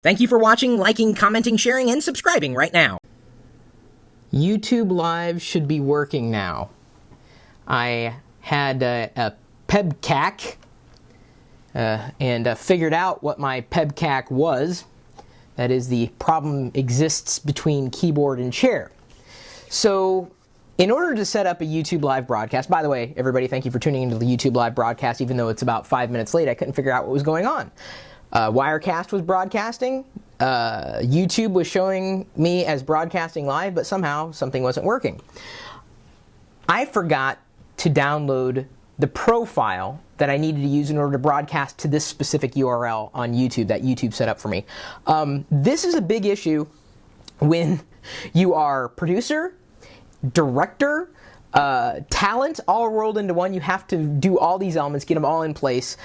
Thank you for watching, liking, commenting, sharing, and subscribing right now. YouTube Live should be working now. I had a PEBCAC and figured out what my PEBCAC was. That is, the problem exists between keyboard and chair. So, in order to set up a YouTube Live broadcast, by the way, everybody, thank you for tuning into the YouTube Live broadcast, even though it's about 5 minutes late, I couldn't figure out what was going on. Wirecast was broadcasting, YouTube was showing me as broadcasting live, but somehow something wasn't working. I forgot to download the profile that I needed to use in order to broadcast to this specific URL on YouTube that YouTube set up for me. This is a big issue when you are producer, director, talent all rolled into one. You have to do all these elements, get them all in place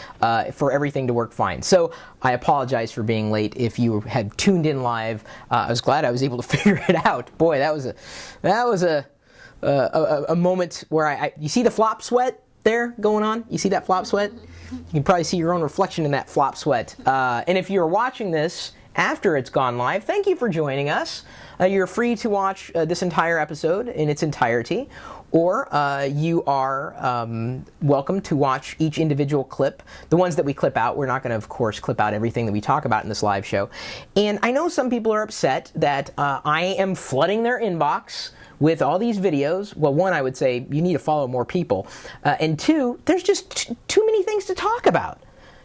for everything to work fine. So I apologize for being late if you had tuned in live. I was glad I was able to figure it out. Boy, that was a moment where you see the flop sweat there going on? You see that flop sweat? You can probably see your own reflection in that flop sweat. And if you're watching this after it's gone live, thank you for joining us. You're free to watch this entire episode in its entirety, or you are welcome to watch each individual clip. The ones that we clip out, we're not going to, of course, clip out everything that we talk about in this live show. And I know some people are upset that I am flooding their inbox with all these videos. Well, one, I would say you need to follow more people. And two, there's just too many things to talk about.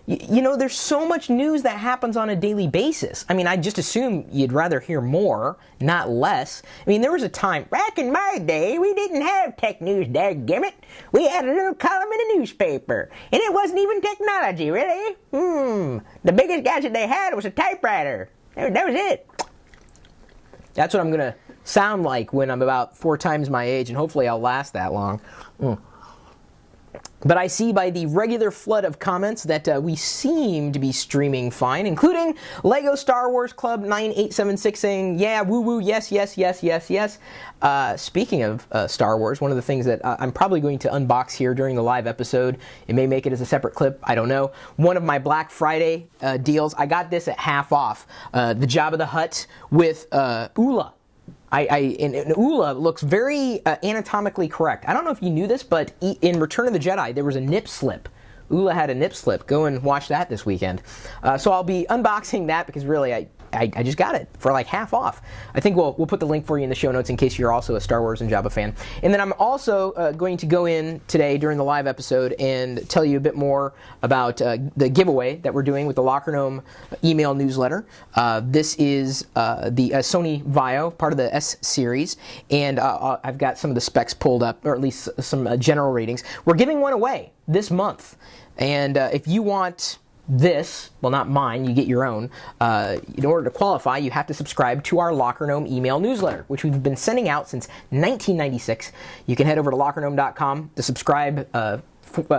You know, there's so much news that happens on a daily basis. I mean, I just assume you'd rather hear more, not less. I mean, there was a time, back in my day, we didn't have tech news, dadgummit. We had a little column in a newspaper, and it wasn't even technology, really. The biggest gadget they had was a typewriter. That was it. That's what I'm going to sound like when I'm about 4 times my age, and hopefully I'll last that long. But I see by the regular flood of comments that we seem to be streaming fine, including Lego Star Wars Club 9876 saying, yeah, woo woo, yes, yes, yes, yes, yes. Speaking of Star Wars, one of the things that I'm probably going to unbox here during the live episode, it may make it as a separate clip, I don't know. One of my Black Friday deals, I got this at half off. The Jabba the Hutt with Ula. And Ula looks very anatomically correct. I don't know if you knew this, but in Return of the Jedi, there was a nip slip. Ula had a nip slip. Go and watch that this weekend. So I'll be unboxing that because really I just got it for like half off. I think we'll put the link for you in the show notes in case you're also a Star Wars and Jabba fan. And then I'm also going to go in today during the live episode and tell you a bit more about the giveaway that we're doing with the Locker Gnome email newsletter. This is the Sony Vaio, part of the S series, and I've got some of the specs pulled up, or at least some general ratings. We're giving one away this month, and if you want this, well, not mine, you get your own. In order to qualify, you have to subscribe to our Locker Gnome email newsletter, which we've been sending out since 1996. You can head over to lockergnome.com. The subscribe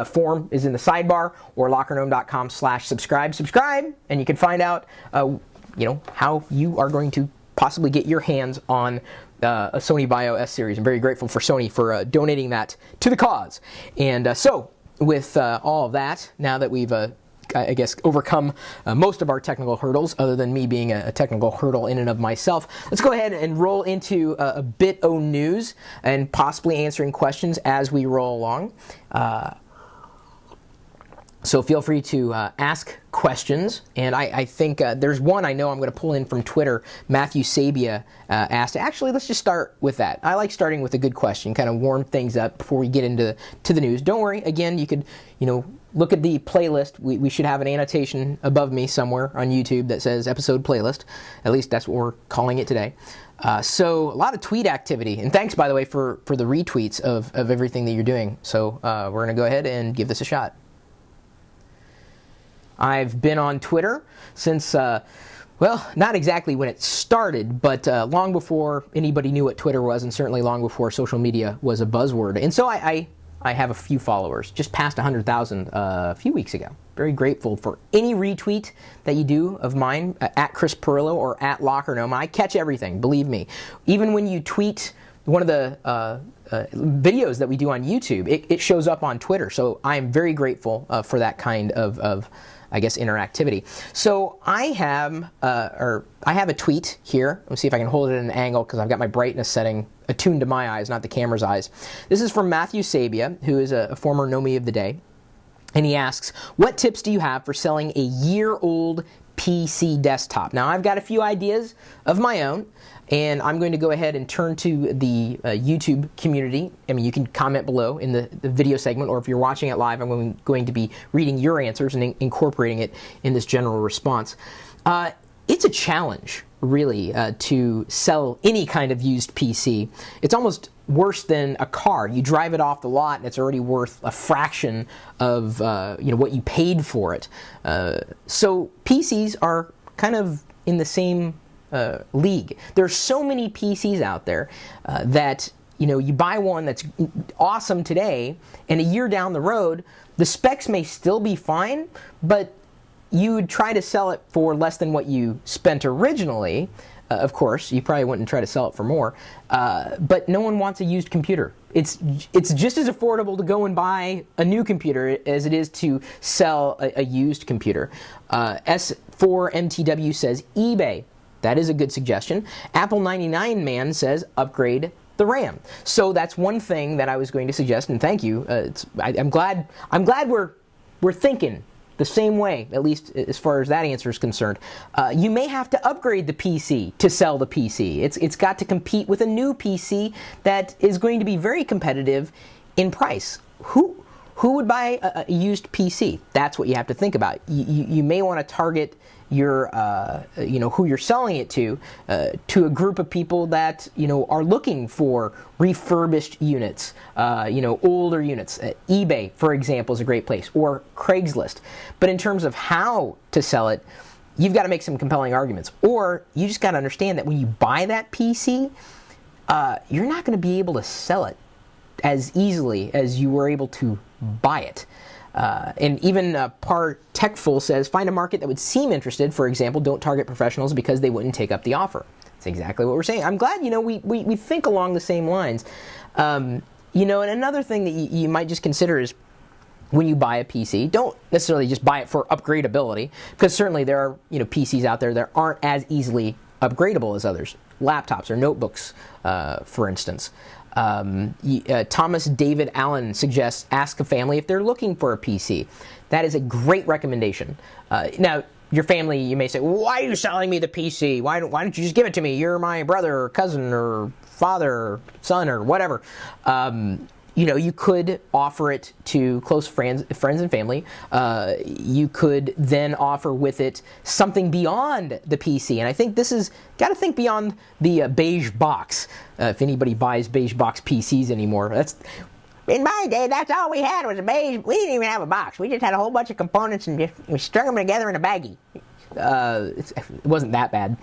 form is in the sidebar, or lockergnome.com/subscribe. Subscribe, and you can find out, how you are going to possibly get your hands on a Sony Vaio S series. I'm very grateful for Sony for donating that to the cause. And so, with all of that, now that we've I guess overcome most of our technical hurdles, other than me being a technical hurdle in and of myself, let's go ahead and roll into a bit of news and possibly answering questions as we roll along. So feel free to ask questions, and I think there's one I know I'm going to pull in from Twitter. Matthew Sabia asked. Actually, let's just start with that. I like starting with a good question, kind of warm things up before we get into the news. Don't worry. Again, you could look at the playlist. We should have an annotation above me somewhere on YouTube that says episode playlist. At least that's what we're calling it today. So a lot of tweet activity, and thanks, by the way, for the retweets of everything that you're doing. So we're going to go ahead and give this a shot. I've been on Twitter since, not exactly when it started, but long before anybody knew what Twitter was, and certainly long before social media was a buzzword. And so I have a few followers, just past 100,000 a few weeks ago. Very grateful for any retweet that you do of mine, at Chris Pirillo or at Locker Gnome. I catch everything, believe me. Even when you tweet one of the videos that we do on YouTube, it shows up on Twitter. So I am very grateful for that kind of I guess, interactivity. So I have a tweet here. Let's see if I can hold it at an angle because I've got my brightness setting attuned to my eyes, not the camera's eyes. This is from Matthew Sabia, who is a former Nomi of the Day. And he asks, what tips do you have for selling a year-old PC desktop? Now, I've got a few ideas of my own, and I'm going to go ahead and turn to the YouTube community. I mean, you can comment below in the video segment, or if you're watching it live, I'm going to be reading your answers and incorporating it in this general response. It's a challenge, really, to sell any kind of used PC. It's almost worse than a car. You drive it off the lot, and it's already worth a fraction of what you paid for it. So PCs are kind of in the same league. There's so many PCs out there that you buy one that's awesome today, and a year down the road, the specs may still be fine, but you would try to sell it for less than what you spent originally. Of course, you probably wouldn't try to sell it for more, but no one wants a used computer. It's just as affordable to go and buy a new computer as it is to sell a used computer. S4MTW says eBay. That is a good suggestion. Apple 99 Man says upgrade the RAM. So that's one thing that I was going to suggest, and thank you. I'm glad we're thinking the same way, at least as far as that answer is concerned. You may have to upgrade the PC to sell the PC. It's got to compete with a new PC that is going to be very competitive in price. Who would buy a used PC? That's what you have to think about. You may want to target your who you're selling it to a group of people that are looking for refurbished units, older units. eBay, for example, is a great place, or Craigslist. But in terms of how to sell it, you've got to make some compelling arguments, or you just got to understand that when you buy that PC, you're not going to be able to sell it as easily as you were able to buy it. And even Par Techful says, find a market that would seem interested. For example, don't target professionals because they wouldn't take up the offer. That's exactly what we're saying. I'm glad, we think along the same lines. And another thing that you might just consider is when you buy a PC, don't necessarily just buy it for upgradability, because certainly there are, PCs out there that aren't as easily upgradable as others. Laptops or notebooks, for instance. Thomas David Allen suggests ask a family if they're looking for a PC. That is a great recommendation. Now, your family, you may say, well, why are you selling me the PC? Why don't you just give it to me? You're my brother or cousin or father or son or whatever. You could offer it to close friends and family. You could then offer with it something beyond the PC. And I think this is, got to think beyond the beige box. If anybody buys beige box PCs anymore, in my day, that's all we had was a beige. We didn't even have a box. We just had a whole bunch of components and we strung them together in a baggie. It wasn't that bad.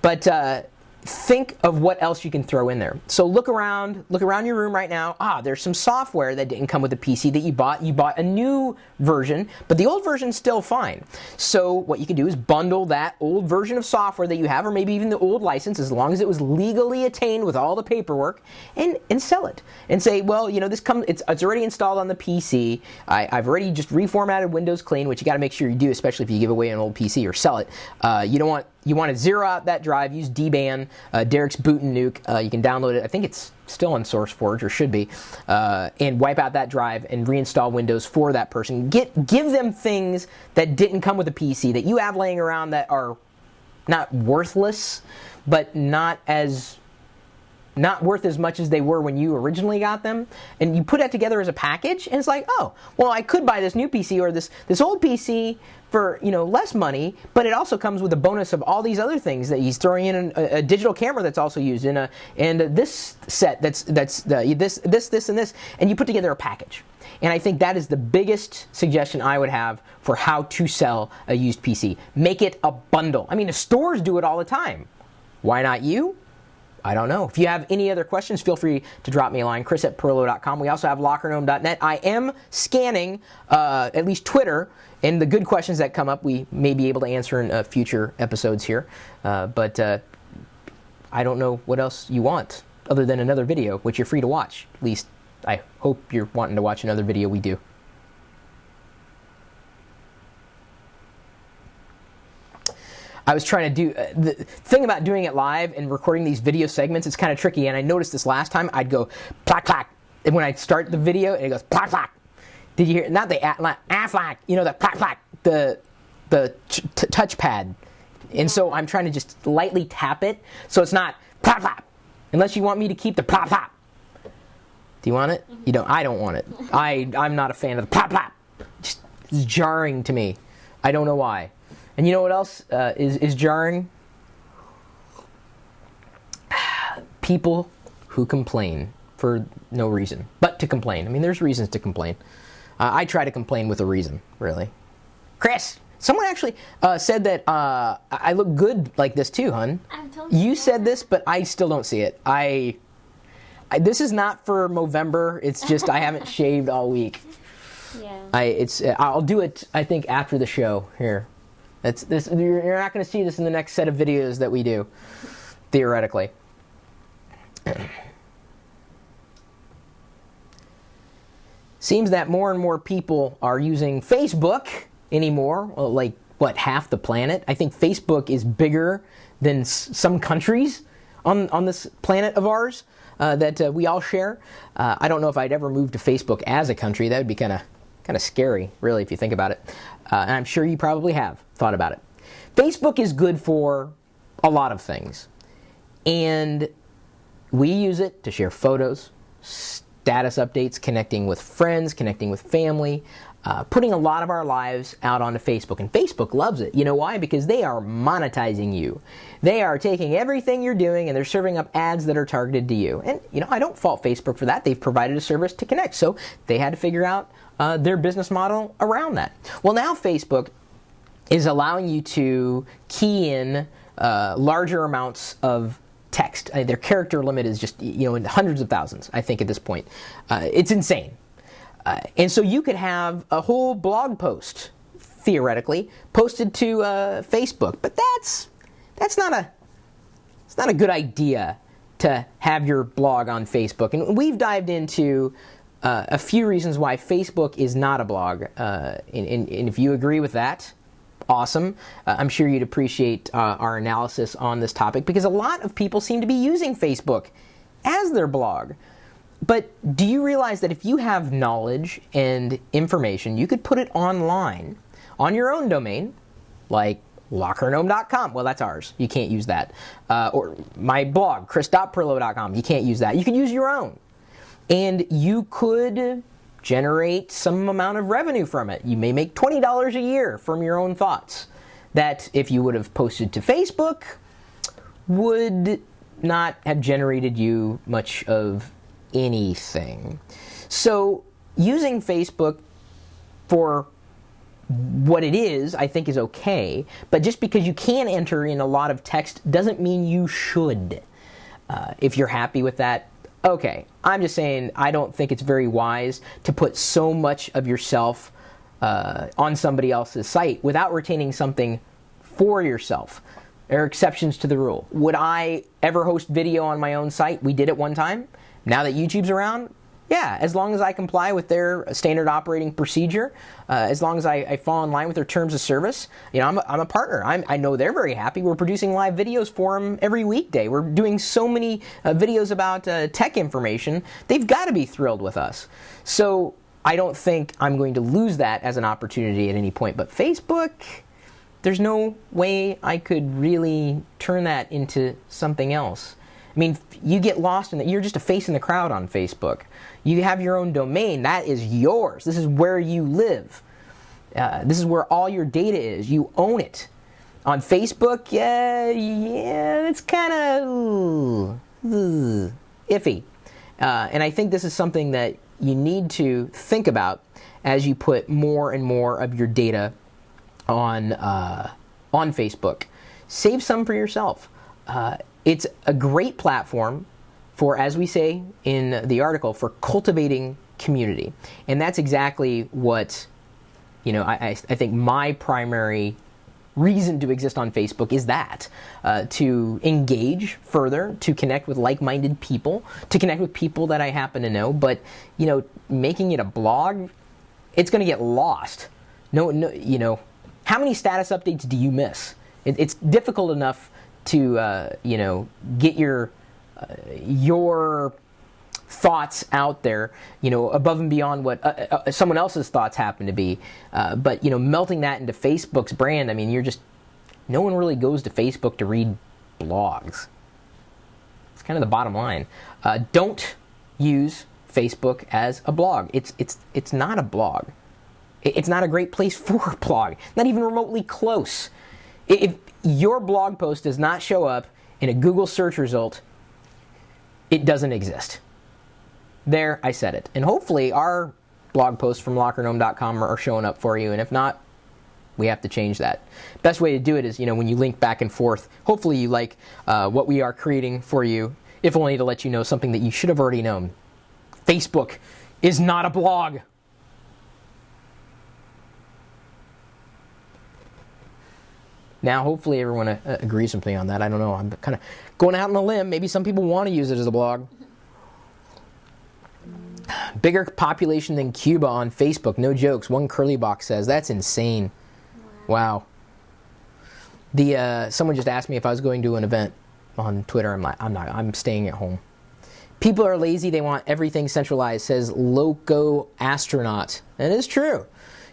But think of what else you can throw in there. So look around your room right now. There's some software that didn't come with the PC that you bought. You bought a new version, but the old version's still fine. So what you can do is bundle that old version of software that you have, or maybe even the old license, as long as it was legally attained with all the paperwork, and sell it. And say, well, it's already installed on the PC. I've already just reformatted Windows Clean, which you got to make sure you do, especially if you give away an old PC or sell it. You want to zero out that drive, use dban, Derek's Boot and Nuke. You can download it. I think it's still on SourceForge, or should be, and wipe out that drive and reinstall Windows for that person. Give them things that didn't come with a PC that you have laying around that are not worthless, but not worth as much as they were when you originally got them, and you put that together as a package, and it's like, oh, well, I could buy this new PC or this old PC for less money, but it also comes with a bonus of all these other things that he's throwing in, a digital camera that's also used in this set that's this and this, and you put together a package. And I think that is the biggest suggestion I would have for how to sell a used PC. Make it a bundle. I mean, the stores do it all the time. Why not you? I don't know. If you have any other questions, feel free to drop me a line, chris@pirillo.com. We also have lockergnome.net. I am scanning at least Twitter, and the good questions that come up we may be able to answer in future episodes here. But I don't know what else you want other than another video, which you're free to watch. At least I hope you're wanting to watch another video we do. I was trying to do the thing about doing it live and recording these video segments. It's kind of tricky, and I noticed this last time. I'd go plack plack, and when I start the video, and it goes plack plack. Did you hear? Not the aflack, the plack plack, the touchpad, and so I'm trying to just lightly tap it, so it's not plop plop. Unless you want me to keep the plop plop. Do you want it? You don't. I don't want it. I'm not a fan of the plop plop. Just it's jarring to me. I don't know why. And you know what else is jarring? People who complain for no reason, but to complain. I mean, there's reasons to complain. I try to complain with a reason, really. Chris, someone actually said that I look good like this too, hun. You said this, but I still don't see it. This is not for Movember. It's just I haven't shaved all week. Yeah. I'll do it. I think after the show here. You're not going to see this in the next set of videos that we do, theoretically. Seems that more and more people are using Facebook anymore. Well, like, half the planet? I think Facebook is bigger than some countries on this planet of ours that we all share. I don't know if I'd ever move to Facebook as a country. That would be kind of scary, really, if you think about it. And I'm sure you probably have thought about it. Facebook is good for a lot of things. And we use it to share photos, status updates, connecting with friends, connecting with family, putting a lot of our lives out onto Facebook. And Facebook loves it. You know why? Because they are monetizing you. They are taking everything you're doing and they're serving up ads that are targeted to you. And, I don't fault Facebook for that. They've provided a service to connect. So they had to figure out their business model around that. Well, now Facebook is allowing you to key in larger amounts of text. Their character limit is just, in hundreds of thousands, I think, at this point. It's insane. And so you could have a whole blog post, theoretically, posted to Facebook. But that's not a good idea to have your blog on Facebook. And we've dived into a few reasons why Facebook is not a blog. And if you agree with that, awesome. I'm sure you'd appreciate our analysis on this topic because a lot of people seem to be using Facebook as their blog. But do you realize that if you have knowledge and information, you could put it online on your own domain, like lockergnome.com. Well, that's ours. You can't use that. Or my blog, chris.pirillo.com. You can't use that. You can use your own. And you could generate some amount of revenue from it. You may make $20 a year from your own thoughts that if you would have posted to Facebook would not have generated you much of anything. So using Facebook for what it is, I think is okay, but just because you can enter in a lot of text doesn't mean you should. If you're happy with that, okay. I'm just saying I don't think it's very wise to put so much of yourself on somebody else's site without retaining something for yourself. There are exceptions to the rule. Would I ever host video on my own site? We did it one time. Now that YouTube's around, yeah, as long as I comply with their standard operating procedure, as long as I fall in line with their terms of service, I'm a partner. I know they're very happy. We're producing live videos for them every weekday. We're doing so many videos about tech information. They've got to be thrilled with us. So I don't think I'm going to lose that as an opportunity at any point. But Facebook, there's no way I could really turn that into something else. I mean, you get lost in that. You're just a face in the crowd on Facebook. You have your own domain. That is yours. This is where you live. This is where all your data is. You own it. On Facebook, yeah, it's kind of iffy. And I think this is something that you need to think about as you put more and more of your data on Facebook. Save some for yourself. It's a great platform for, as we say in the article, for cultivating community. And that's exactly what, I think my primary reason to exist on Facebook is that, to engage further, to connect with like-minded people, to connect with people that I happen to know. But, making it a blog, it's going to get lost. No, how many status updates do you miss? It's difficult enough to get your thoughts out there, above and beyond what someone else's thoughts happen to be. But melting that into Facebook's brand, I mean, no one really goes to Facebook to read blogs. It's kind of the bottom line. Don't use Facebook as a blog. It's not a blog. It's not a great place for a blog. Not even remotely close. If your blog post does not show up in a Google search result, it doesn't exist. There, I said it. And hopefully our blog posts from lockergnome.com are showing up for you. And if not, we have to change that. Best way to do it is, when you link back and forth. Hopefully you like what we are creating for you, if only to let you know something that you should have already known. Facebook is not a blog. Now, hopefully everyone agrees with me on that. I don't know. I'm kind of going out on a limb. Maybe some people want to use it as a blog. Bigger population than Cuba on Facebook. No jokes. One curly box says. That's insane. Wow. Someone just asked me if I was going to an event on Twitter. I'm like, I'm not. I'm staying at home. People are lazy. They want everything centralized, says Loco Astronaut. And it is true.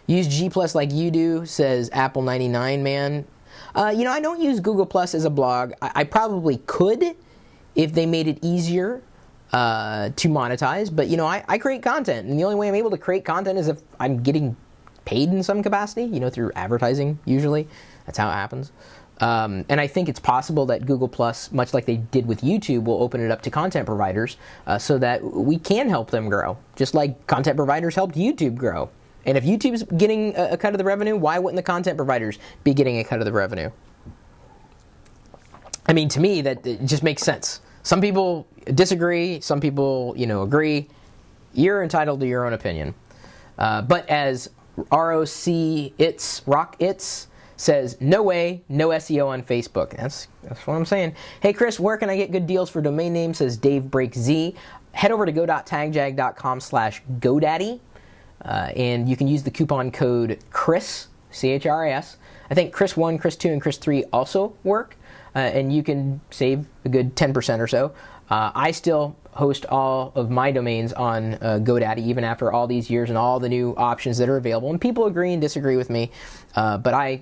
Use G Plus like you do, says Apple 99 Man. I don't use Google Plus as a blog. I probably could if they made it easier to monetize. But, I create content. And the only way I'm able to create content is if I'm getting paid in some capacity, through advertising usually. That's how it happens. And I think it's possible that Google Plus, much like they did with YouTube, will open it up to content providers so that we can help them grow, just like content providers helped YouTube grow. And if YouTube's getting a cut of the revenue, why wouldn't the content providers be getting a cut of the revenue? I mean, to me, that it just makes sense. Some people disagree, some people, agree. You're entitled to your own opinion. But as Rock It's says, no way, no SEO on Facebook. That's what I'm saying. Hey, Chris, where can I get good deals for domain names, says Dave Breaks Z. Head over to go.tagjag.com/GoDaddy. And you can use the coupon code CHRIS, C-H-R-I-S. I think Chris 1, Chris 2, and Chris 3 also work. And you can save a good 10% or so. I still host all of my domains on GoDaddy, even after all these years and all the new options that are available. And people agree and disagree with me. But I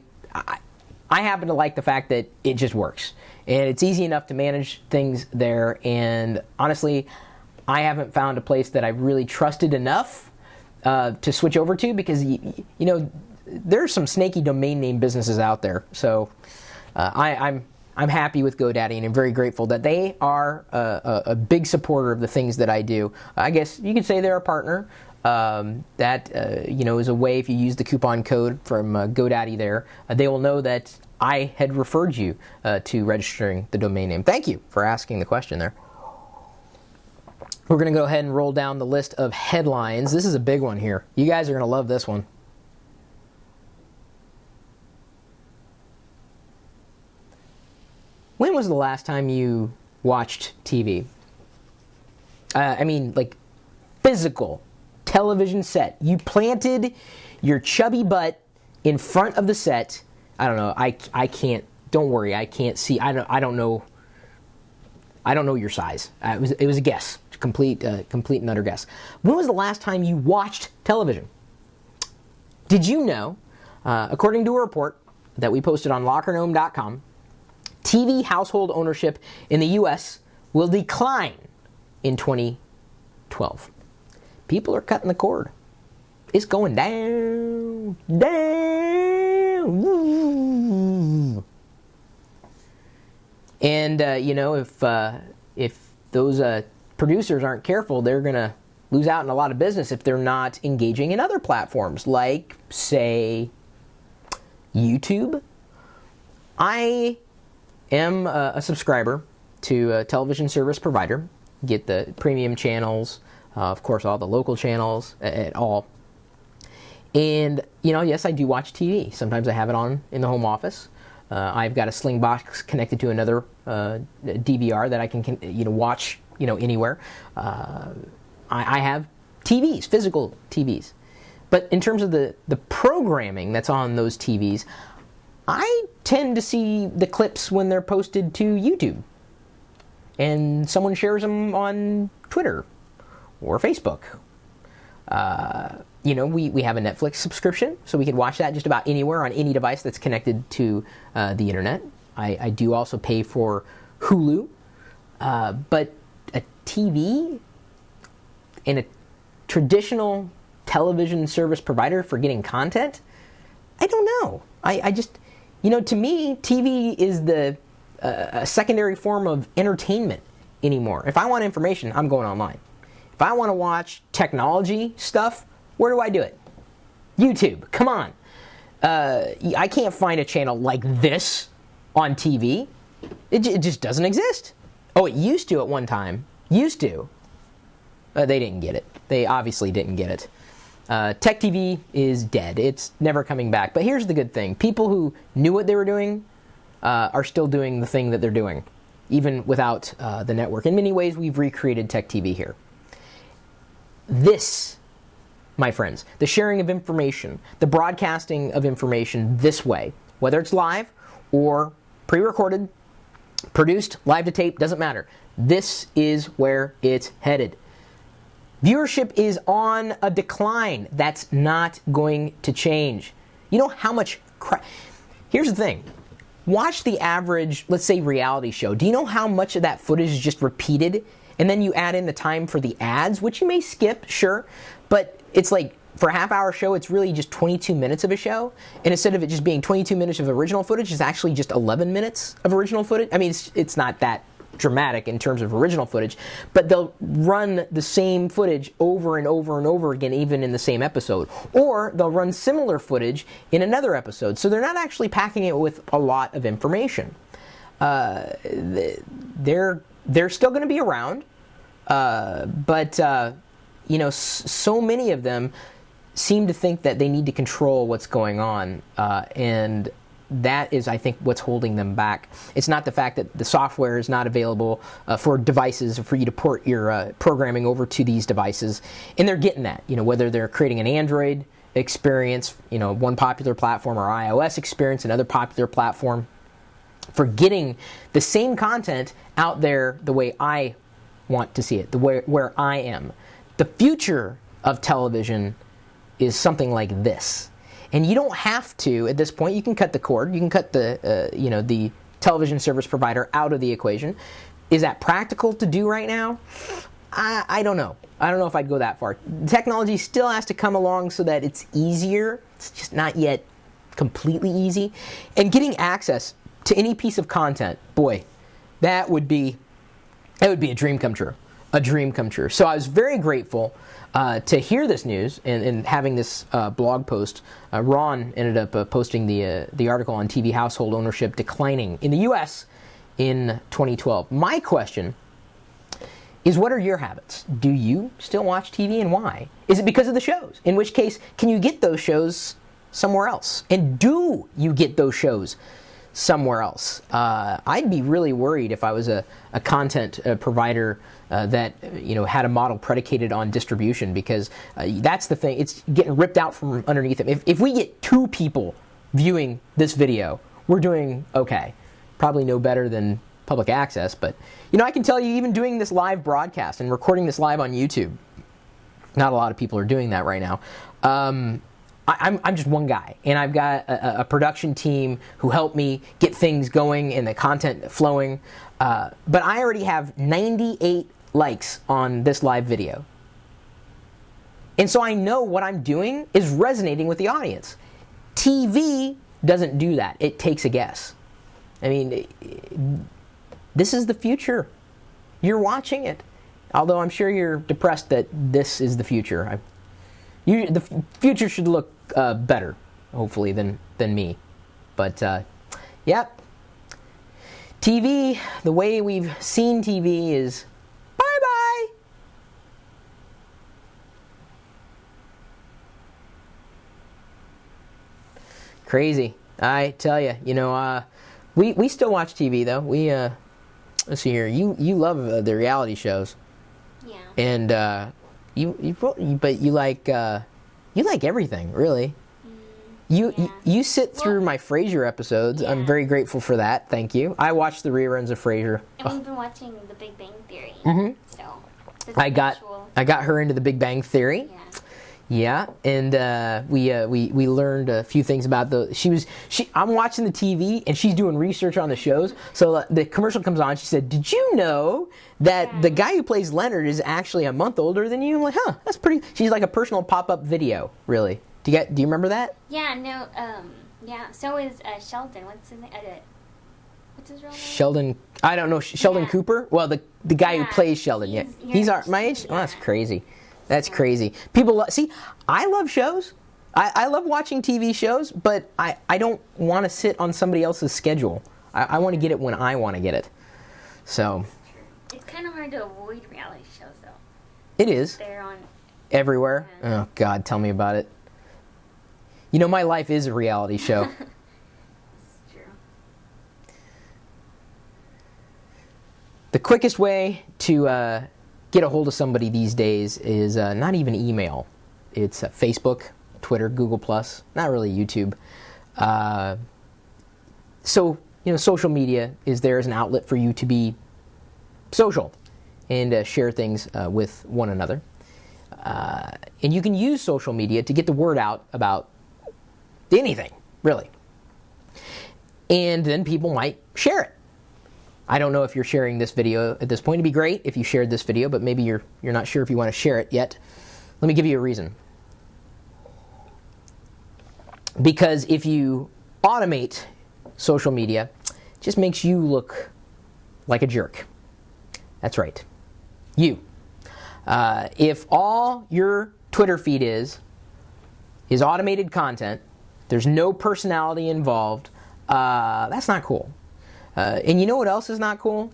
happen to like the fact that it just works. And it's easy enough to manage things there. And honestly, I haven't found a place that I really trusted enough to switch over to, because there's some snaky domain name businesses out there. So I'm happy with GoDaddy, and I'm very grateful that they are a big supporter of the things that I do. I guess you could say they're a partner. That is a way, if you use the coupon code from GoDaddy there, they will know that I had referred you to registering the domain name. Thank you for asking the question there. We're going to go ahead and roll down the list of headlines. This is a big one here. You guys are going to love this one. When was the last time you watched TV? Like physical television set. You planted your chubby butt in front of the set. I don't know. I can't. Don't worry. I can't see. I don't know. I don't know your size. It was a guess. Complete and utter guess. When was the last time you watched television? Did you know, according to a report that we posted on lockergnome.com, TV household ownership in the U.S. will decline in 2012. People are cutting the cord. It's going down. And, if those producers aren't careful, they're going to lose out on a lot of business if they're not engaging in other platforms, like, say, YouTube. I am a subscriber to a television service provider. Get the premium channels, of course, all the local channels, at all. And, yes, I do watch TV. Sometimes I have it on in the home office. I've got a Sling box connected to another DVR that I can watch anywhere. I have TVs, physical TVs. But in terms of the programming that's on those TVs, I tend to see the clips when they're posted to YouTube. And someone shares them on Twitter or Facebook. We have a Netflix subscription, so we can watch that just about anywhere on any device that's connected to the internet. I do also pay for Hulu, but a TV and a traditional television service provider for getting content? I don't know. I just, to me, TV is a secondary form of entertainment anymore. If I want information, I'm going online. If I want to watch technology stuff, where do I do it? YouTube. Come on. I can't find a channel like this on TV. It just doesn't exist. Oh, it used to at one time. Used to. They didn't get it. They obviously didn't get it. Tech TV is dead. It's never coming back. But here's the good thing. People who knew what they were doing are still doing the thing that they're doing, even without the network. In many ways, we've recreated Tech TV here. This, my friends, the sharing of information, the broadcasting of information this way, whether it's live or pre-recorded, produced, live to tape, doesn't matter. This is where it's headed. Viewership is on a decline. That's not going to change. You know how much crap... Here's the thing. Watch the average, let's say, reality show. Do you know how much of that footage is just repeated? And then you add in the time for the ads, which you may skip, sure. But it's like, for a half-hour show, it's really just 22 minutes of a show. And instead of it just being 22 minutes of original footage, it's actually just 11 minutes of original footage. I mean, it's not that dramatic in terms of original footage, but they'll run the same footage over and over and over again, even in the same episode. Or they'll run similar footage in another episode. So they're not actually packing it with a lot of information. They're still going to be around, but so many of them seem to think that they need to control what's going on, and that is, I think, what's holding them back. It's not the fact that the software is not available for devices, for you to port your programming over to these devices, and they're getting that. Whether they're creating an Android experience, one popular platform, or iOS experience, another popular platform, for getting the same content out there the way I want to see it, where I am. The future of television is something like this. And you don't have to, at this point, you can cut the cord, you can cut the television service provider out of the equation. Is that practical to do right now? I don't know. I don't know if I'd go that far. Technology still has to come along so that it's easier. It's just not yet completely easy. And getting access to any piece of content, boy, that would be a dream come true. A dream come true. So I was very grateful to hear this news and having this blog post. Ron ended up posting the article on TV household ownership declining in the U.S. in 2012. My question is, what are your habits? Do you still watch TV, and why? Is it because of the shows? In which case, can you get those shows somewhere else? And do you get those shows somewhere else? I'd be really worried if I was a content provider that had a model predicated on distribution, because that's the thing. It's getting ripped out from underneath them. If we get 2 people viewing this video, we're doing okay. Probably no better than public access, but I can tell you, even doing this live broadcast and recording this live on YouTube, not a lot of people are doing that right now. I'm just one guy, and I've got a production team who help me get things going and the content flowing. But I already have 98 likes on this live video. And so I know what I'm doing is resonating with the audience. TV doesn't do that. It takes a guess. I mean, this is the future. You're watching it. Although I'm sure you're depressed that this is the future. The future should look better, hopefully, than me. But, yep. TV, the way we've seen TV is bye-bye. Crazy. I tell you, we still watch TV, though. Let's see here. You love the reality shows. Yeah. And, you like everything, really. You sit through my Frasier episodes. Yeah. I'm very grateful for that. Thank you. I watched the reruns of Frasier. And we've been watching The Big Bang Theory. Mhm. So I got her into The Big Bang Theory. Yeah, and we learned a few things about I'm watching the TV and she's doing research on the shows. So the commercial comes on. She said, "Did you know that the guy who plays Leonard is actually a month older than you?" I'm like, "Huh, that's pretty." She's like a personal pop-up video, really. Do you remember that? Yeah, no, yeah. So is Sheldon. What's his name? What's his real name? Sheldon. I don't know. Sheldon Cooper. Well, the guy who plays Sheldon. He's my age. Yeah. Oh, that's crazy. That's crazy. People see. I love shows. I love watching TV shows, but I don't want to sit on somebody else's schedule. I want to get it when I want to get it. So. It's kind of hard to avoid reality shows, though. It is. They're on everywhere. Oh God, tell me about it. You know, my life is a reality show. That's true. The quickest way to get a hold of somebody these days is not even email. It's Facebook, Twitter, Google+, not really YouTube. So, social media is there as an outlet for you to be social and share things with one another. And you can use social media to get the word out about anything, really. And then people might share it. I don't know if you're sharing this video at this point. It'd be great if you shared this video, but maybe you're not sure if you want to share it yet. Let me give you a reason. Because if you automate social media, it just makes you look like a jerk. That's right. You. If all your Twitter feed is automated content, there's no personality involved, that's not cool. And you know what else is not cool?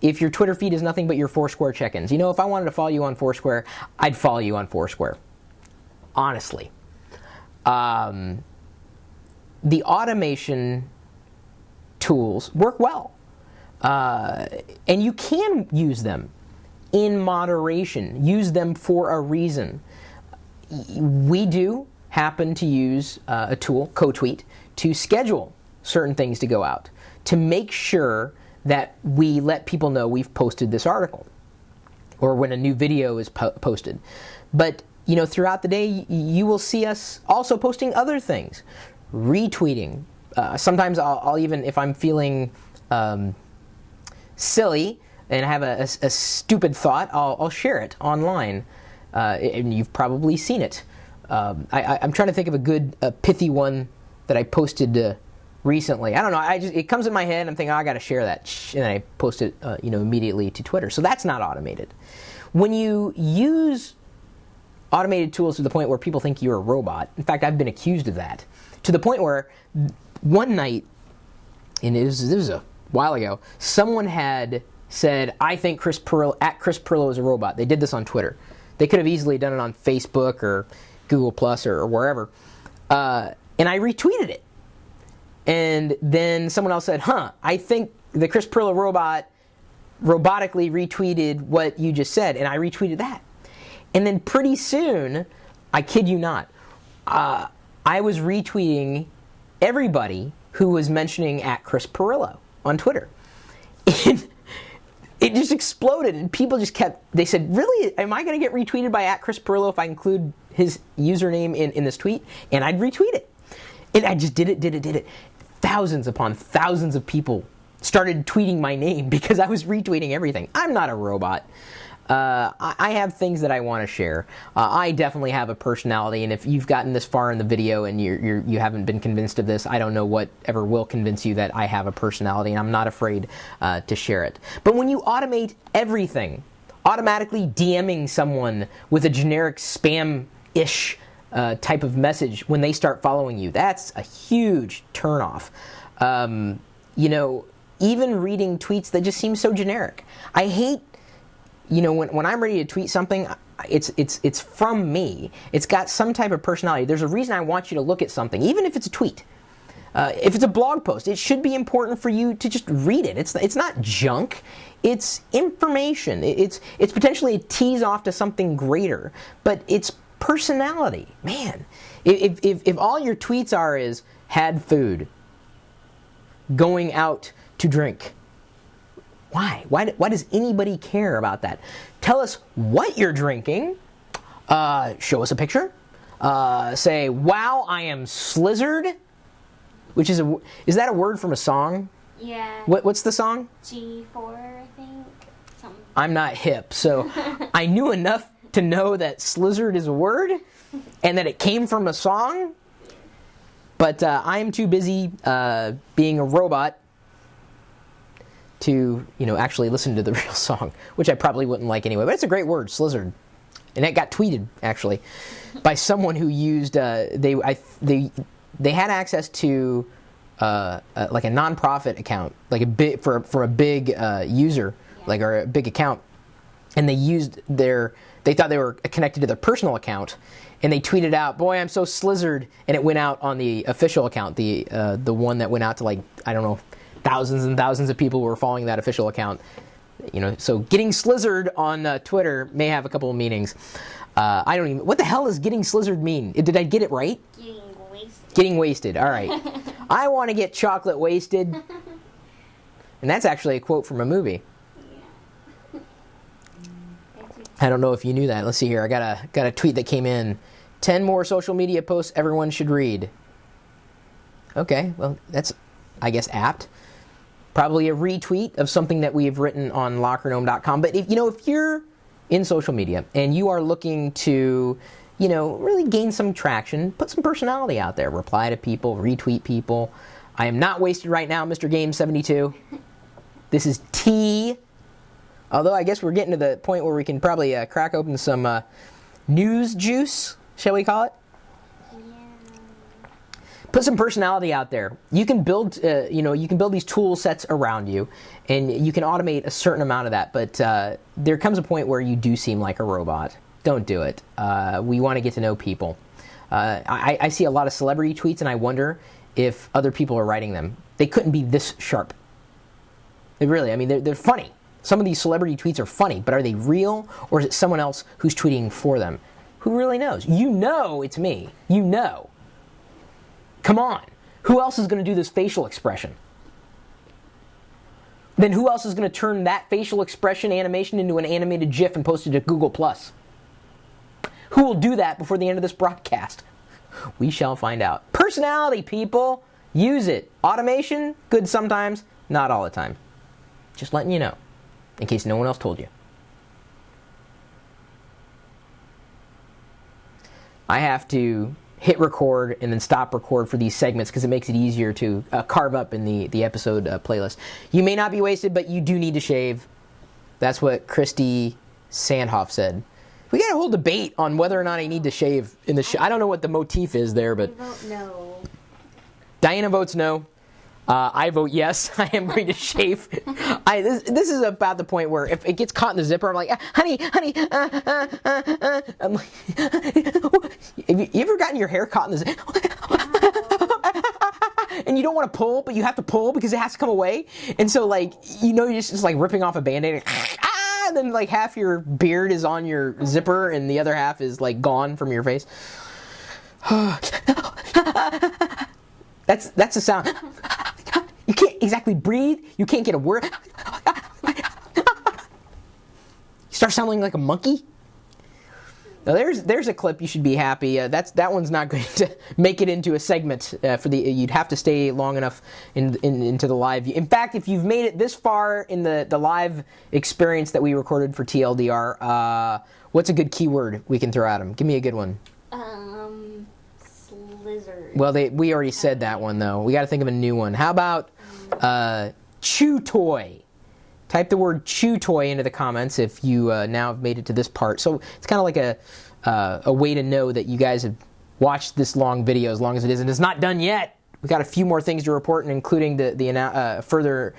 If your Twitter feed is nothing but your Foursquare check-ins. If I wanted to follow you on Foursquare, I'd follow you on Foursquare. Honestly. The automation tools work well. And you can use them in moderation. Use them for a reason. We do happen to use a tool, CoTweet, to schedule certain things to go out, to make sure that we let people know we've posted this article, or when a new video is posted. But, throughout the day, you will see us also posting other things, retweeting. Sometimes I'll even, if I'm feeling silly and have a stupid thought, I'll share it online. And you've probably seen it. I'm trying to think of a pithy one that I posted recently. I don't know. It comes in my head. I'm thinking, I got to share that, and then I post it, immediately to Twitter. So that's not automated. When you use automated tools to the point where people think you're a robot, in fact, I've been accused of that, to the point where one night, and this was a while ago, someone had said, "I think Chris Pirillo is a robot." They did this on Twitter. They could have easily done it on Facebook or Google Plus or wherever, and I retweeted it. And then someone else said, I think the Chris Pirillo robot robotically retweeted what you just said, and I retweeted that. And then pretty soon, I kid you not, I was retweeting everybody who was mentioning @Chris Pirillo on Twitter. And it just exploded, and people just they said, really, am I going to get retweeted by @Chris Pirillo if I include his username in this tweet? And I'd retweet it. And I just did it. Thousands upon thousands of people started tweeting my name because I was retweeting everything. I'm not a robot. I have things that I want to share. I definitely have a personality, and if you've gotten this far in the video and you haven't been convinced of this, I don't know whatever will convince you that I have a personality, and I'm not afraid to share it. But when you automate everything, automatically DMing someone with a generic spam-ish type of message when they start following you, that's a huge turnoff. Even reading tweets that just seem so generic. I hate, when I'm ready to tweet something, it's from me. It's got some type of personality. There's a reason I want you to look at something, even if it's a tweet. If it's a blog post, it should be important for you to just read it. It's not junk. It's information. It's potentially a tease off to something greater, but it's personality. Man, if all your tweets are is had food, going out to drink, why? Why does anybody care about that? Tell us what you're drinking. Show us a picture. Say, wow, I am slizzard, which is that a word from a song? Yeah. What's the song? G4, I think. Something. I'm not hip, so I knew enough to know that slizzard is a word and that it came from a song. But I'm too busy being a robot to, actually listen to the real song, which I probably wouldn't like anyway. But it's a great word, slizzard. And it got tweeted, actually, by someone who used, they had access to like a nonprofit account, like for a big user, like, or a big account, and they thought they were connected to their personal account, and they tweeted out, "Boy, I'm so slizzard," and it went out on the official account, the one that went out to, like, I don't know, thousands and thousands of people who were following that official account. So getting slizzard on Twitter may have a couple of meanings. I don't even. What the hell does getting slizzard mean? Did I get it right? Getting wasted. Getting wasted. All right. I want to get chocolate wasted. And that's actually a quote from a movie. Yeah. I don't know if you knew that. Let's see here. I got a tweet that came in. 10 more social media posts everyone should read. Okay. Well, that's, I guess, apt. Probably a retweet of something that we have written on lockergnome.com. But if you're in social media and you are looking to, really gain some traction, put some personality out there. Reply to people, retweet people. I am not wasted right now, Mr. Game 72. This is tea. Although I guess we're getting to the point where we can probably crack open some news juice, shall we call it? Put some personality out there. You can build, you can build these tool sets around you, and you can automate a certain amount of that. But there comes a point where you do seem like a robot. Don't do it. We want to get to know people. I see a lot of celebrity tweets, and I wonder if other people are writing them. They couldn't be this sharp. They really, they're funny. Some of these celebrity tweets are funny, but are they real, or is it someone else who's tweeting for them? Who really knows? It's me. Come on. Who else is going to do this facial expression? Then who else is going to turn that facial expression animation into an animated GIF and post it to Google+? Who will do that before the end of this broadcast? We shall find out. Personality, people. Use it. Automation, good sometimes, not all the time. Just letting you know, in case no one else told you. I have to hit record and then stop record for these segments because it makes it easier to carve up in the episode playlist. You may not be wasted, but you do need to shave. That's what Christy Sandhoff said. We got a whole debate on whether or not I need to shave in the I don't know what the motif is there, but I vote no. Diana votes no. I vote yes. I am going to shave. This is about the point where if it gets caught in the zipper, I'm like, honey. I'm like, have you ever gotten your hair caught in the zipper? And you don't want to pull, but you have to pull because it has to come away. And so, you're just like ripping off a Band-Aid. And then like half your beard is on your zipper and the other half is like gone from your face. That's the sound. You can't exactly breathe. You can't get a word. You start sounding like a monkey. Now there's a clip. You should be happy. That one's not going to make it into a segment for the. You'd have to stay long enough into the live. In fact, if you've made it this far in the live experience that we recorded for TLDR, what's a good keyword we can throw at them? Give me a good one. Slizzard. Well, we already said that one though. We got to think of a new one. How about chew toy? Type the word chew toy into the comments if you now have made it to this part. So it's kind of like a way to know that you guys have watched this long video as long as it is, and it's not done yet. We got a few more things to report, including the further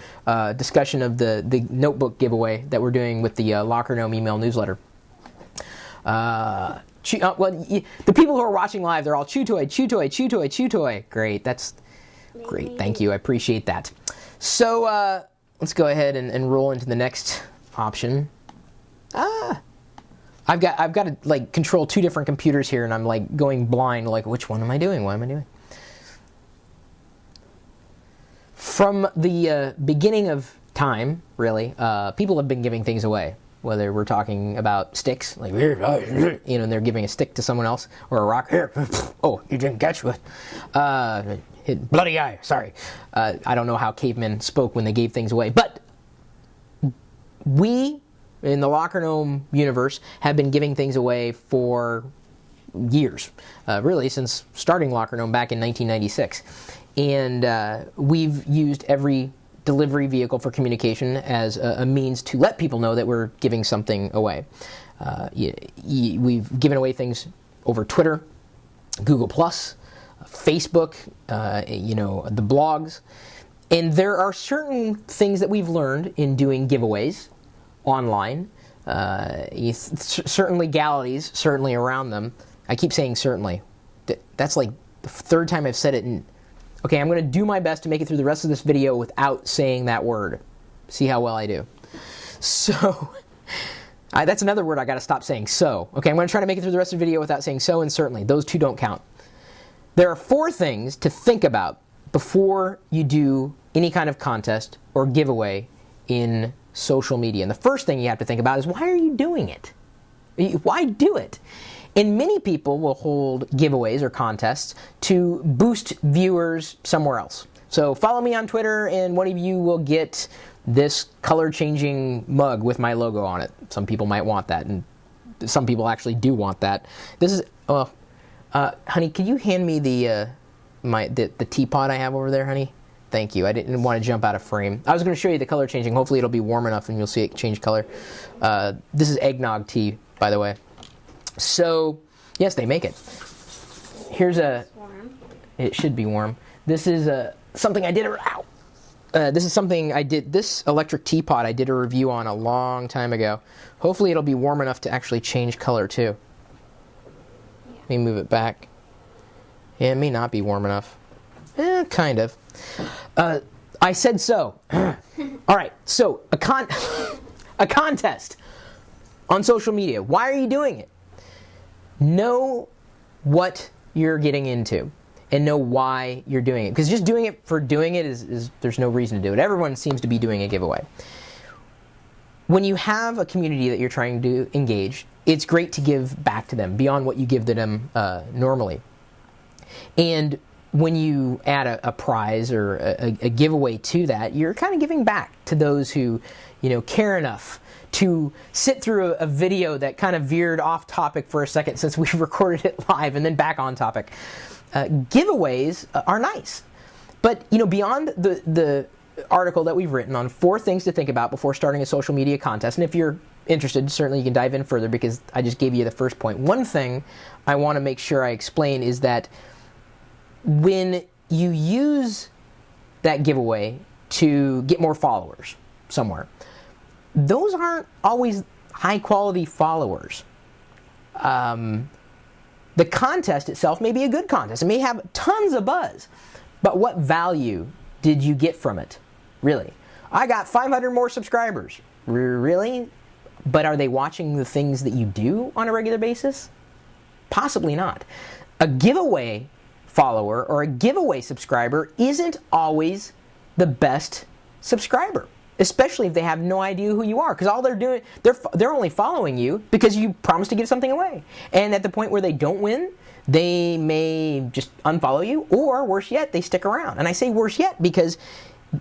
discussion of the notebook giveaway that we're doing with the Locker Gnome email newsletter. The people who are watching live, they're all chew toy, chew toy, chew toy, chew toy. Great, that's great. Thank you, I appreciate that. So let's go ahead and roll into the next option. I I've got to like control 2 different computers here, and I'm like going blind. Like, which one am I doing? What am I doing? From the beginning of time, really, people have been giving things away. Whether we're talking about sticks, like, and they're giving a stick to someone else, or a rock. Here, oh, you didn't catch it. Bloody eye. Sorry. I don't know how cavemen spoke when they gave things away, but we, in the Locker Gnome universe, have been giving things away for years, really since starting Locker Gnome back in 1996, and we've used every delivery vehicle for communication as a means to let people know that we're giving something away. We've given away things over Twitter, Google+, Facebook, the blogs, and there are certain things that we've learned in doing giveaways online, certain legalities, certainly around them. I keep saying certainly. That's like the 3rd time I've said it. Okay, I'm going to do my best to make it through the rest of this video without saying that word. See how well I do. So, that's another word I got to stop saying, so. Okay, I'm going to try to make it through the rest of the video without saying so and certainly. Those 2 don't count. There are 4 things to think about before you do any kind of contest or giveaway in social media. And the first thing you have to think about is, why are you doing it? Why do it? And many people will hold giveaways or contests to boost viewers somewhere else. So follow me on Twitter, and one of you will get this color-changing mug with my logo on it. Some people might want that, and some people actually do want that. This is, honey, could you hand me the teapot I have over there, honey? Thank you. I didn't want to jump out of frame. I was going to show you the color changing. Hopefully it'll be warm enough and you'll see it change color. This is eggnog tea, by the way. So, yes, they make it. Here's it should be warm. This is something I did. This is something I did. This electric teapot I did a review on a long time ago. Hopefully it'll be warm enough to actually change color too. Let me move it back. Yeah, it may not be warm enough. Kind of. I said so. All right. So a contest on social media. Why are you doing it? Know what you're getting into and know why you're doing it. Because just doing it for doing it is there's no reason to do it. Everyone seems to be doing a giveaway. When you have a community that you're trying to engage, it's great to give back to them beyond what you give to them normally. And when you add a prize or a giveaway to that, you're kind of giving back to those who, care enough to sit through a video that kind of veered off topic for a second since we recorded it live and then back on topic. Giveaways are nice. But, beyond the article that we've written on 4 things to think about before starting a social media contest, and if you're interested, certainly you can dive in further because I just gave you the first point. One thing I want to make sure I explain is that when you use that giveaway to get more followers somewhere, those aren't always high-quality followers. The contest itself may be a good contest. It may have tons of buzz. But what value did you get from it? Really? I got 500 more subscribers. Really? But are they watching the things that you do on a regular basis? Possibly not. A giveaway follower or a giveaway subscriber isn't always the best subscriber, especially if they have no idea who you are, because all they're doing, they're only following you because you promised to give something away. And at the point where they don't win, they may just unfollow you, or worse yet, they stick around. And I say worse yet because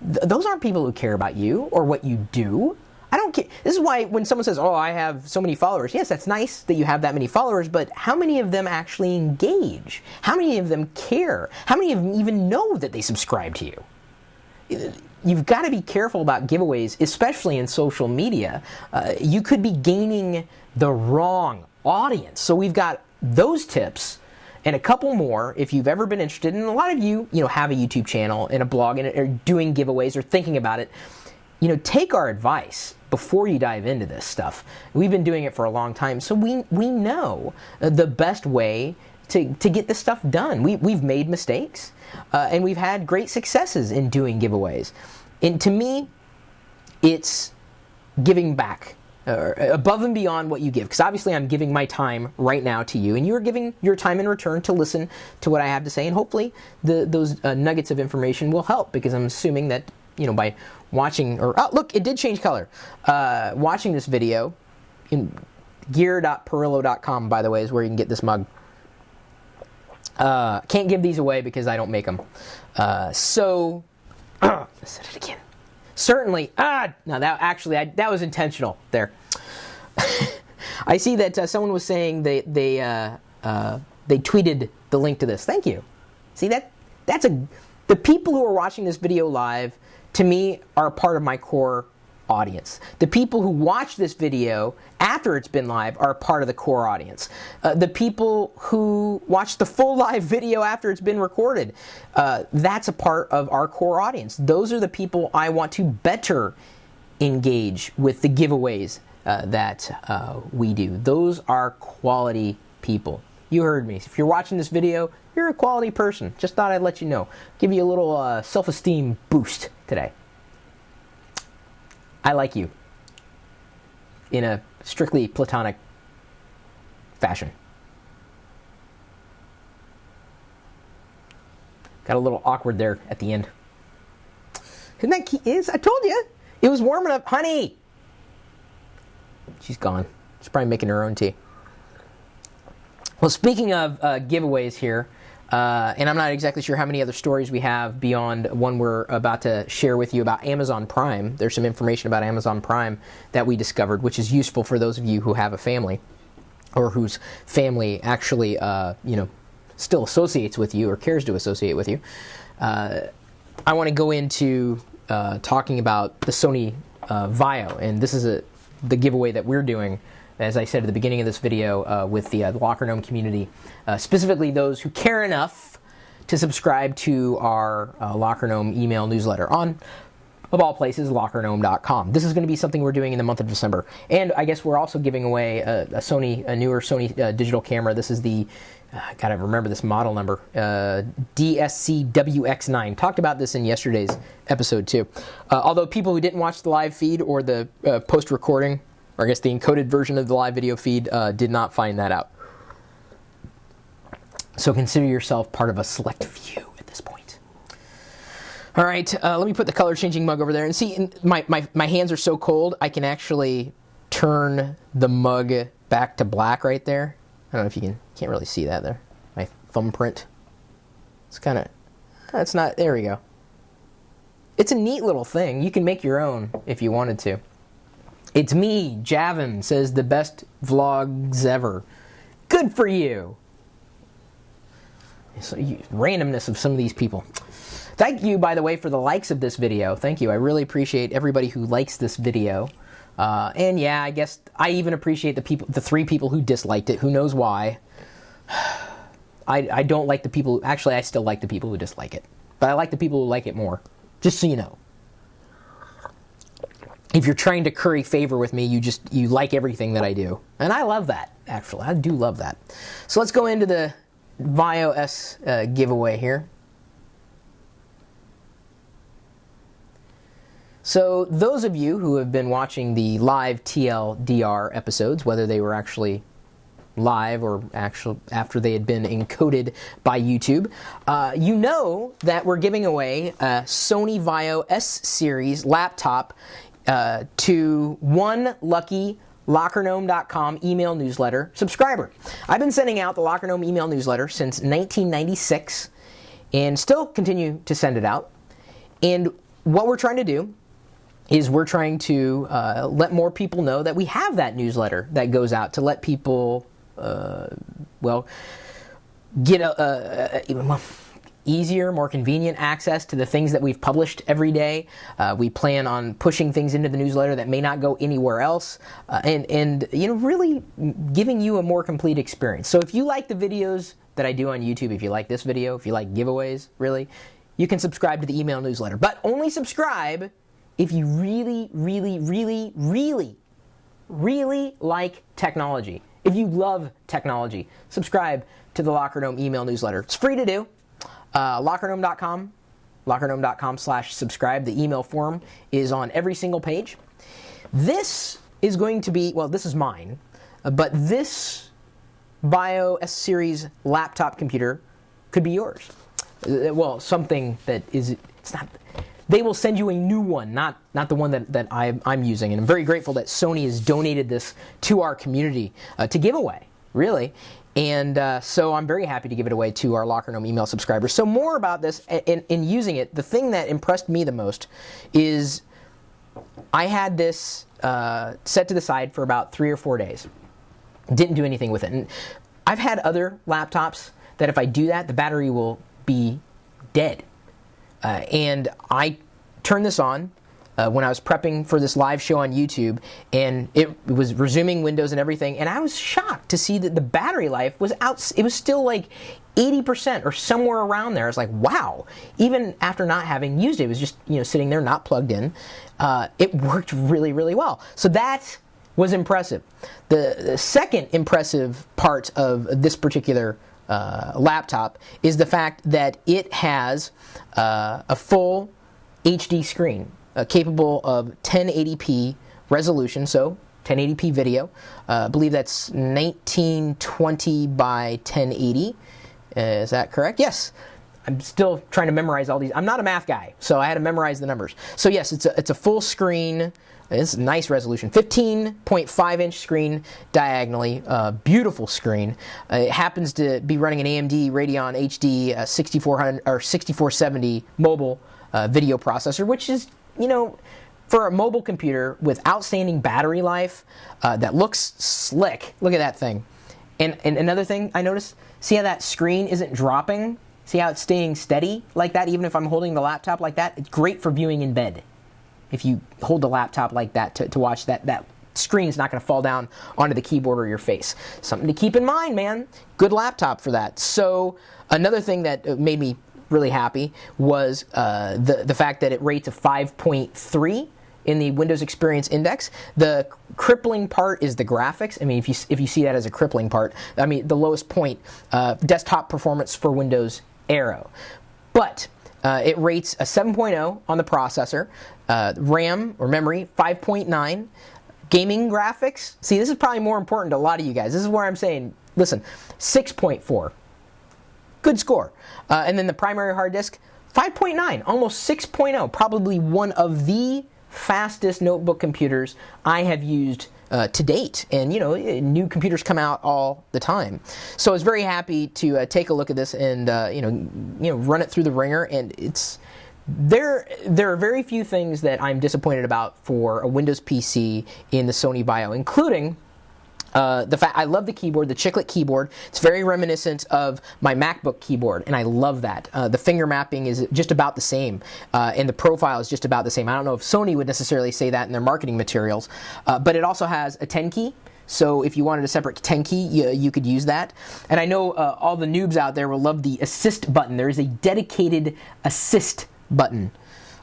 those aren't people who care about you or what you do. I don't care. This is why when someone says, oh, I have so many followers, yes, that's nice that you have that many followers, but how many of them actually engage? How many of them care? How many of them even know that they subscribe to you? You've got to be careful about giveaways, especially in social media. You could be gaining the wrong audience. So we've got those tips and a couple more if you've ever been interested. And a lot of you, have a YouTube channel and a blog and are doing giveaways or thinking about it. Take our advice before you dive into this stuff. We've been doing it for a long time, so we know the best way to get this stuff done. We've made mistakes, and we've had great successes in doing giveaways. And to me, it's giving back above and beyond what you give, because obviously I'm giving my time right now to you, and you are giving your time in return to listen to what I have to say, and hopefully those nuggets of information will help, because I'm assuming that, by watching, oh, look, it did change color. Watching this video, gear.pirillo.com, by the way, is where you can get this mug. Can't give these away because I don't make them. I said it again. Certainly, now that was intentional there. I see that someone was saying they tweeted the link to this. Thank you. See, the people who are watching this video live, to me, are a part of my core audience. The people who watch this video after it's been live are a part of the core audience. The people who watch the full live video after it's been recorded, that's a part of our core audience. Those are the people I want to better engage with the giveaways that we do. Those are quality people. You heard me. If you're watching this video, you're a quality person. Just thought I'd let you know. Give you a little self-esteem boost today. I like you in a strictly platonic fashion. Got a little awkward there at the end. Isn't that key? I told you. It was warm enough. Honey! She's gone. She's probably making her own tea. Well, speaking of giveaways here, and I'm not exactly sure how many other stories we have beyond one we're about to share with you about Amazon Prime. There's some information about Amazon Prime that we discovered, which is useful for those of you who have a family, or whose family actually, still associates with you or cares to associate with you. I want to go into talking about the Sony Vaio, and this is the giveaway that we're doing, as I said at the beginning of this video, with the Locker Gnome community, specifically those who care enough to subscribe to our Locker Gnome email newsletter on, of all places, lockergnome.com. This is going to be something we're doing in the month of December. And I guess we're also giving away a newer Sony digital camera. This is the, gotta remember this model number, DSC-WX9. Talked about this in yesterday's episode too. Although people who didn't watch the live feed or the post-recording, or I guess the encoded version of the live video feed, did not find that out. So consider yourself part of a select few at this point. All right, let me put the color-changing mug over there. And see, my hands are so cold, I can actually turn the mug back to black right there. I don't know if you can't really see that there. My thumbprint. It's kind of, it's not, there we go. It's a neat little thing. You can make your own if you wanted to. It's me, Javin, says the best vlogs ever. Good for you. So, randomness of some of these people. Thank you, by the way, for the likes of this video. Thank you. I really appreciate everybody who likes this video. And yeah, I guess I even appreciate the 3 people who disliked it. Who knows why? I don't like the people. Actually, I still like the people who dislike it. But I like the people who like it more. Just so you know. If you're trying to curry favor with me, you like everything that I do. And I love that, actually. I do love that. So let's go into the Vaio S giveaway here. So those of you who have been watching the live TLDR episodes, whether they were actually live or actually after they had been encoded by YouTube, you know that we're giving away a Sony Vaio S-Series laptop to one lucky LockerGnome.com email newsletter subscriber. I've been sending out the Locker Gnome email newsletter since 1996 and still continue to send it out. And what we're trying to do is we're trying to let more people know that we have that newsletter that goes out to let people, get easier, more convenient access to the things that we've published every day. We plan on pushing things into the newsletter that may not go anywhere else, and really giving you a more complete experience. So if you like the videos that I do on YouTube, if you like this video, if you like giveaways, really, you can subscribe to the email newsletter. But only subscribe if you really, really, really, really, really like technology. If you love technology, subscribe to the Locker Gnome email newsletter. It's free to do. LockerGnome.com, LockerGnome.com/subscribe. The email form is on every single page. This is going to be, well, this is mine, but this Bio S series laptop computer could be yours. Well, something that is, it's not, they will send you a new one, not the one that I'm using. And I'm very grateful that Sony has donated this to our community to give away, really. And so I'm very happy to give it away to our Locker Gnome email subscribers. So more about this, in using it, the thing that impressed me the most is I had this set to the side for about 3 or 4 days. Didn't do anything with it. And I've had other laptops that if I do that, the battery will be dead. And I turned this on when I was prepping for this live show on YouTube, and it was resuming Windows and everything, and I was shocked to see that the battery life was out. It was still like 80% or somewhere around there. I was like, wow. Even after not having used it, it was just sitting there, not plugged in. It worked really, really well. So that was impressive. The second impressive part of this particular laptop is the fact that it has a full HD screen capable of 1080p resolution, so 1080p video. I believe that's 1920 by 1080. Is that correct? Yes. I'm still trying to memorize all these. I'm not a math guy, so I had to memorize the numbers. So yes, it's a full screen. It's a nice resolution, 15.5-inch screen diagonally, beautiful screen. It happens to be running an AMD Radeon HD 6400 or 6470 mobile video processor, which is, for a mobile computer with outstanding battery life that looks slick. Look at that thing. And another thing I noticed, see how that screen isn't dropping? See how it's staying steady like that, even if I'm holding the laptop like that? It's great for viewing in bed. If you hold the laptop like that to watch that screen's not going to fall down onto the keyboard or your face. Something to keep in mind, man. Good laptop for that. So another thing that made me really happy was the fact that it rates a 5.3 in the Windows Experience Index. The crippling part is the graphics. I mean, if you see that as a crippling part, I mean, the lowest point, desktop performance for Windows Aero. But it rates a 7.0 on the processor, RAM or memory 5.9, gaming graphics. See, this is probably more important to a lot of you guys. This is where I'm saying, listen, 6.4, good score. And then the primary hard disk 5.9, almost 6.0, probably one of the fastest notebook computers I have used to date. And new computers come out all the time, so I was very happy to take a look at this and run it through the ringer. And it's there are very few things that I'm disappointed about for a Windows PC in the Sony Bio, including the fact I love the keyboard, the chiclet keyboard. It's very reminiscent of my MacBook keyboard, and I love that. The finger mapping is just about the same, and the profile is just about the same. I don't know if Sony would necessarily say that in their marketing materials, but it also has a 10 key. So if you wanted a separate 10 key, you could use that. And I know all the noobs out there will love the assist button. There is a dedicated assist button.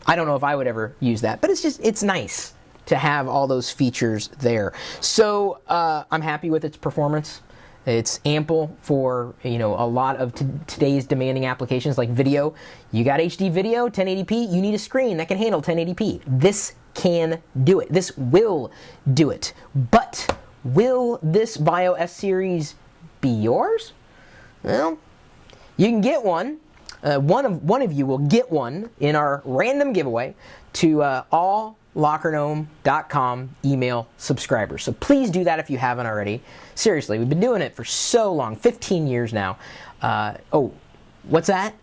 I don't know if I would ever use that, but it's nice to have all those features there. So I'm happy with its performance. It's ample for a lot of today's demanding applications like video. You got HD video, 1080p. You need a screen that can handle 1080p. This can do it. This will do it. But will this Bio S series be yours? Well, you can get one. One of you will get one in our random giveaway to all LockerGnome.com email subscribers. So please do that if you haven't already. Seriously, we've been doing it for so long, 15 years now. Oh, what's that?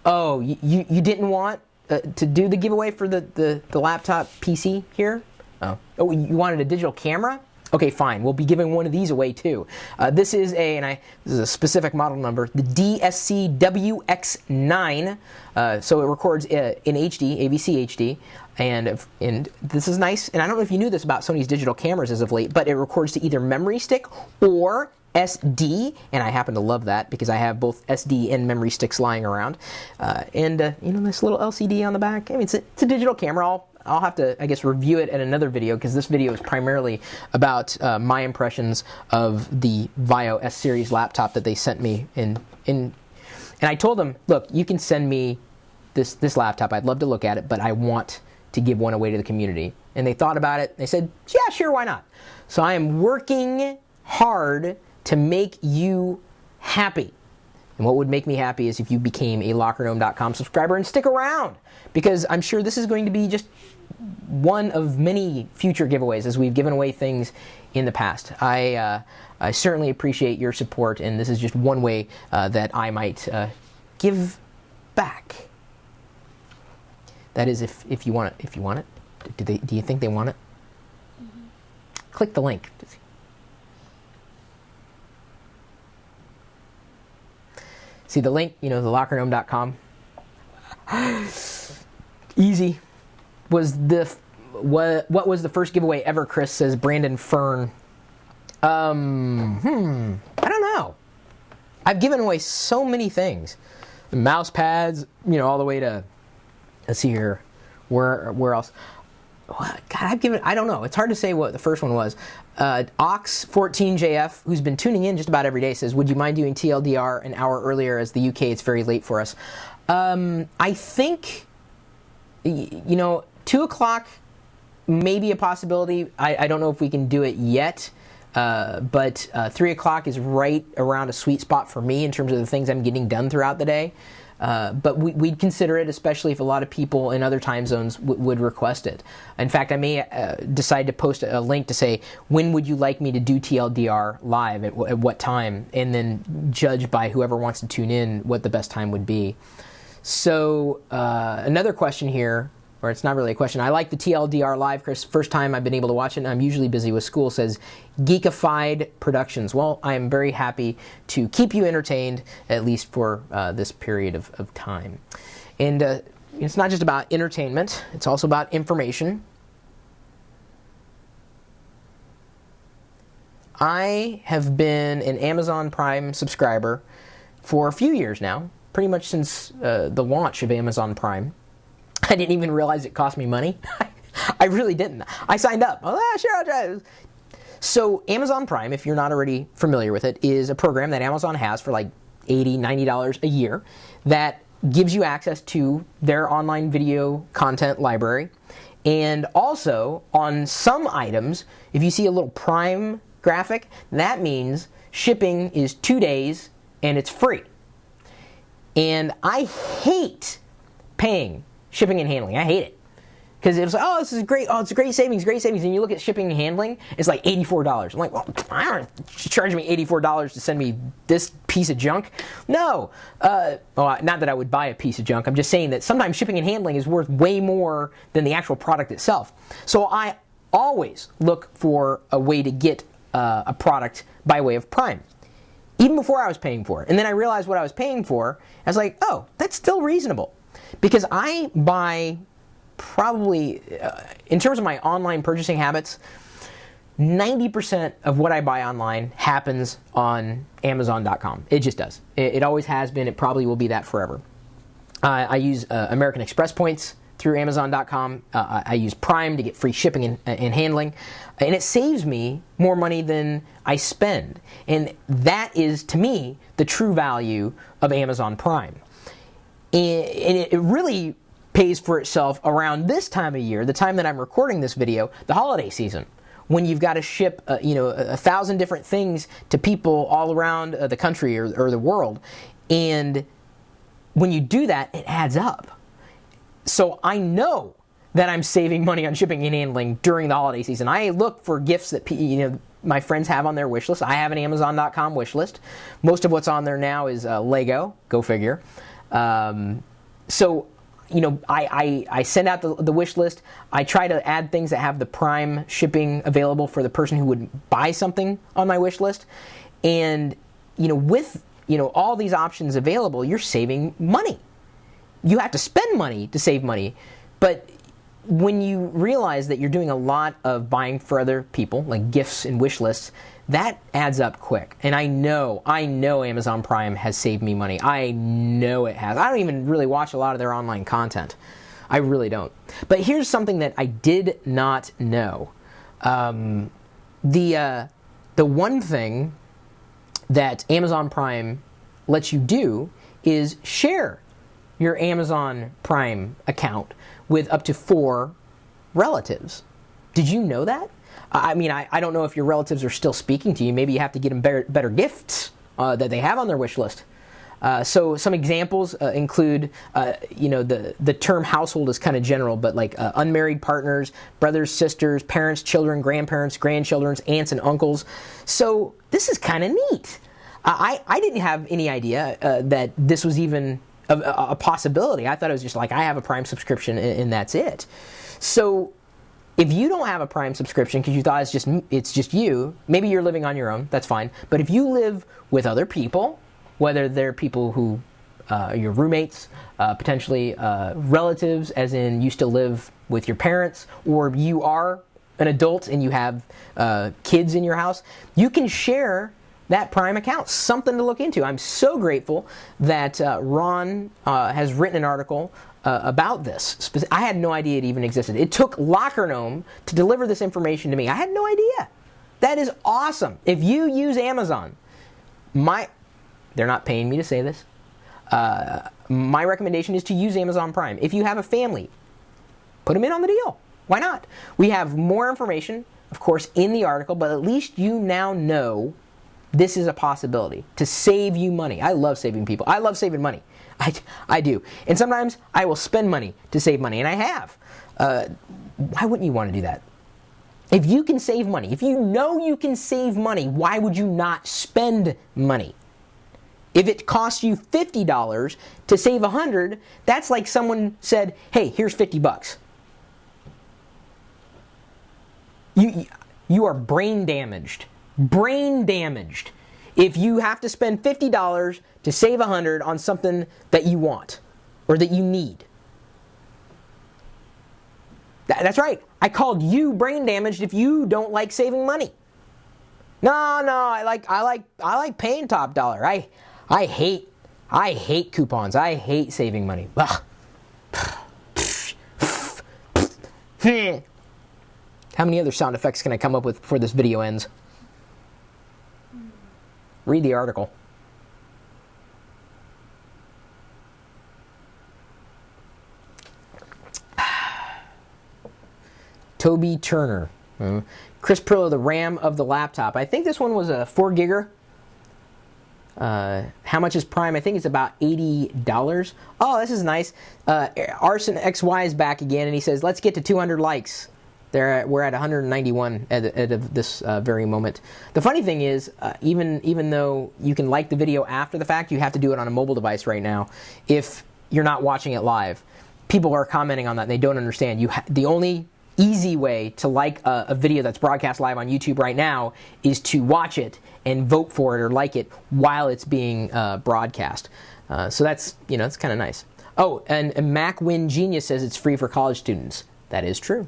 Oh, you didn't want to do the giveaway for the laptop PC here? Oh, you wanted a digital camera? Okay, fine. We'll be giving one of these away too. This is a specific model number, the DSC-WX9. So it records in HD, AVC HD, and this is nice. And I don't know if you knew this about Sony's digital cameras as of late, but it records to either memory stick or SD, and I happen to love that because I have both SD and memory sticks lying around. This little LCD on the back. I mean, it's a digital camera. I'll have to, I guess, review it in another video because this video is primarily about my impressions of the Bio S series laptop that they sent me. And I told them, look, you can send me this laptop. I'd love to look at it, but I want to give one away to the community. And they thought about it. They said, yeah, sure, why not? So I am working hard to make you happy. And what would make me happy is if you became a LockerGnome.com subscriber and stick around, because I'm sure this is going to be just one of many future giveaways as we've given away things in the past. I certainly appreciate your support, and this is just one way that I might give back. That is, if you want it. If you want it, do you think they want it? Mm-hmm. Click the link. See the link, the LockerGnome.com. Easy. What was the first giveaway ever, Chris, says Brandon Fern. I don't know. I've given away so many things. Mouse pads, all the way to, let's see here, where else? God, I don't know. It's hard to say what the first one was. Ox14JF, who's been tuning in just about every day, says, would you mind doing TLDR an hour earlier, as the UK, it's very late for us. I think, 2 o'clock may be a possibility. I don't know if we can do it yet, but 3 o'clock is right around a sweet spot for me in terms of the things I'm getting done throughout the day. But we'd consider it, especially if a lot of people in other time zones would request it. In fact, I may decide to post a link to say, when would you like me to do TLDR live, at what time, and then judge by whoever wants to tune in what the best time would be. So another question here, or it's not really a question. I like the TLDR live, Chris. First time I've been able to watch it, and I'm usually busy with school, says Geekified Productions. Well, I am very happy to keep you entertained, at least for this period of time. And it's not just about entertainment. It's also about information. I have been an Amazon Prime subscriber for a few years now, pretty much since the launch of Amazon Prime. I didn't even realize it cost me money. I really didn't. I signed up. Oh, sure, I'll try it. So Amazon Prime, if you're not already familiar with it, is a program that Amazon has for like $80, $90 a year that gives you access to their online video content library. And also, on some items, if you see a little Prime graphic, that means shipping is 2 days and it's free. And I hate paying shipping and handling. I hate it. Because it was like, oh, this is great. Oh, it's a great savings, great savings. And you look at shipping and handling, it's like $84. I'm like, well, I don't charge me $84 to send me this piece of junk. No. Not that I would buy a piece of junk. I'm just saying that sometimes shipping and handling is worth way more than the actual product itself. So I always look for a way to get a product by way of Prime, even before I was paying for it. And then I realized what I was paying for. I was like, oh, that's still reasonable. Because I buy probably, in terms of my online purchasing habits, 90% of what I buy online happens on Amazon.com. It just does. It always has been. It probably will be that forever. I use American Express points through Amazon.com. I use Prime to get free shipping and handling. And it saves me more money than I spend. And that is, to me, the true value of Amazon Prime. And it really pays for itself around this time of year, the time that I'm recording this video, the holiday season, when you've got to ship 1,000 different things to people all around the country or the world. And when you do that, it adds up. So I know that I'm saving money on shipping and handling during the holiday season. I look for gifts that my friends have on their wish list. I have an Amazon.com wish list. Most of what's on there now is Lego, go figure. So, I send out the wish list. I try to add things that have the Prime shipping available for the person who would buy something on my wish list. And, with, all these options available, you're saving money. You have to spend money to save money. But when you realize that you're doing a lot of buying for other people, like gifts and wish lists, that adds up quick. And I know Amazon Prime has saved me money. I know it has. I don't even really watch a lot of their online content. I really don't. But here's something that I did not know. The one thing that Amazon Prime lets you do is share your Amazon Prime account with up to 4 relatives. Did you know that? I mean, I don't know if your relatives are still speaking to you. Maybe you have to get them better gifts that they have on their wish list. So some examples include, the term household is kind of general, but like unmarried partners, brothers, sisters, parents, children, grandparents, grandchildren, aunts, and uncles. So this is kind of neat. I didn't have any idea that this was even a possibility. I thought it was just like I have a Prime subscription and that's it. So if you don't have a Prime subscription because you thought it's just you, maybe you're living on your own, that's fine. But if you live with other people, whether they're people who your roommates, potentially relatives, as in you still live with your parents, or you are an adult and you have kids in your house, you can share that Prime account. Something to look into. I'm so grateful that Ron has written an article about this. I had no idea it even existed. It took Locker Gnome to deliver this information to me. I had no idea. That is awesome. If you use Amazon, they're not paying me to say this. My recommendation is to use Amazon Prime. If you have a family, put them in on the deal. Why not? We have more information, of course, in the article, but at least you now know this is a possibility to save you money. I love saving people. I love saving money. I do. And sometimes I will spend money to save money, and I have. Why wouldn't you want to do that? If you can save money, if you know you can save money, why would you not spend money? If it costs you $50 to save $100, that's like someone said, hey, here's $50. You are brain damaged. Brain damaged. If you have to spend $50 to save $100 on something that you want or that you need. That's right. I called you brain damaged if you don't like saving money. No, I like paying top dollar. I hate coupons. I hate saving money. Ugh. How many other sound effects can I come up with before this video ends? Read the article. Toby Turner. Chris Pirillo, the RAM of the laptop. I think this one was a 4 gigger. How much is Prime? I think it's about $80. Oh, this is nice. Arson XY is back again, and he says, let's get to 200 likes. We're at 191 at this very moment. The funny thing is, even though you can like the video after the fact, you have to do it on a mobile device right now if you're not watching it live. People are commenting on that, and they don't understand. The only easy way to like a video that's broadcast live on YouTube right now is to watch it and vote for it or like it while it's being broadcast. So that's kind of nice. Oh, and Mac Win Genius says it's free for college students. That is true.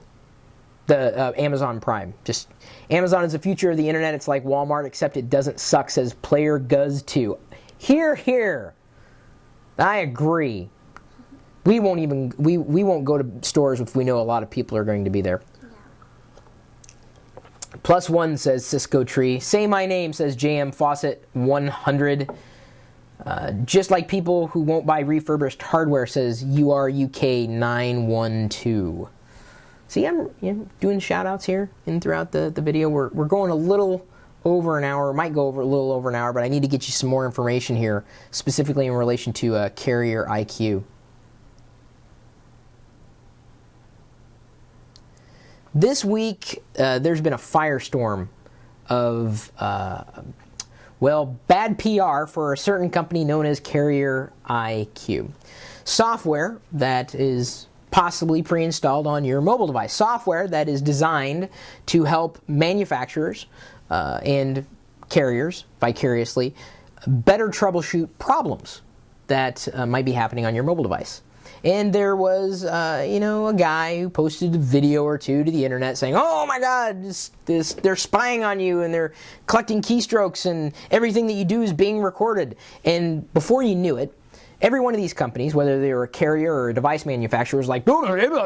The Amazon Prime. Just Amazon is the future of the internet. It's like Walmart, except it doesn't suck, says Player Guz 2. Here. I agree. We won't go to stores if we know a lot of people are going to be there. Yeah. Plus one, says Cisco Tree. Say my name, says JM Fawcett 100. Just like people who won't buy refurbished hardware, says URUK 912. See, I'm doing shout-outs here and throughout the video. We're going a little over an hour. Might go over a little over an hour, but I need to get you some more information here, specifically in relation to Carrier IQ. This week, there's been a firestorm of, bad PR for a certain company known as Carrier IQ. Software that is possibly pre-installed on your mobile device. Software that is designed to help manufacturers and carriers, vicariously, better troubleshoot problems that might be happening on your mobile device. And there was, a guy who posted a video or two to the internet saying, oh my God, they're spying on you and they're collecting keystrokes and everything that you do is being recorded. And before you knew it, every one of these companies, whether they were a carrier or a device manufacturer, was like, no,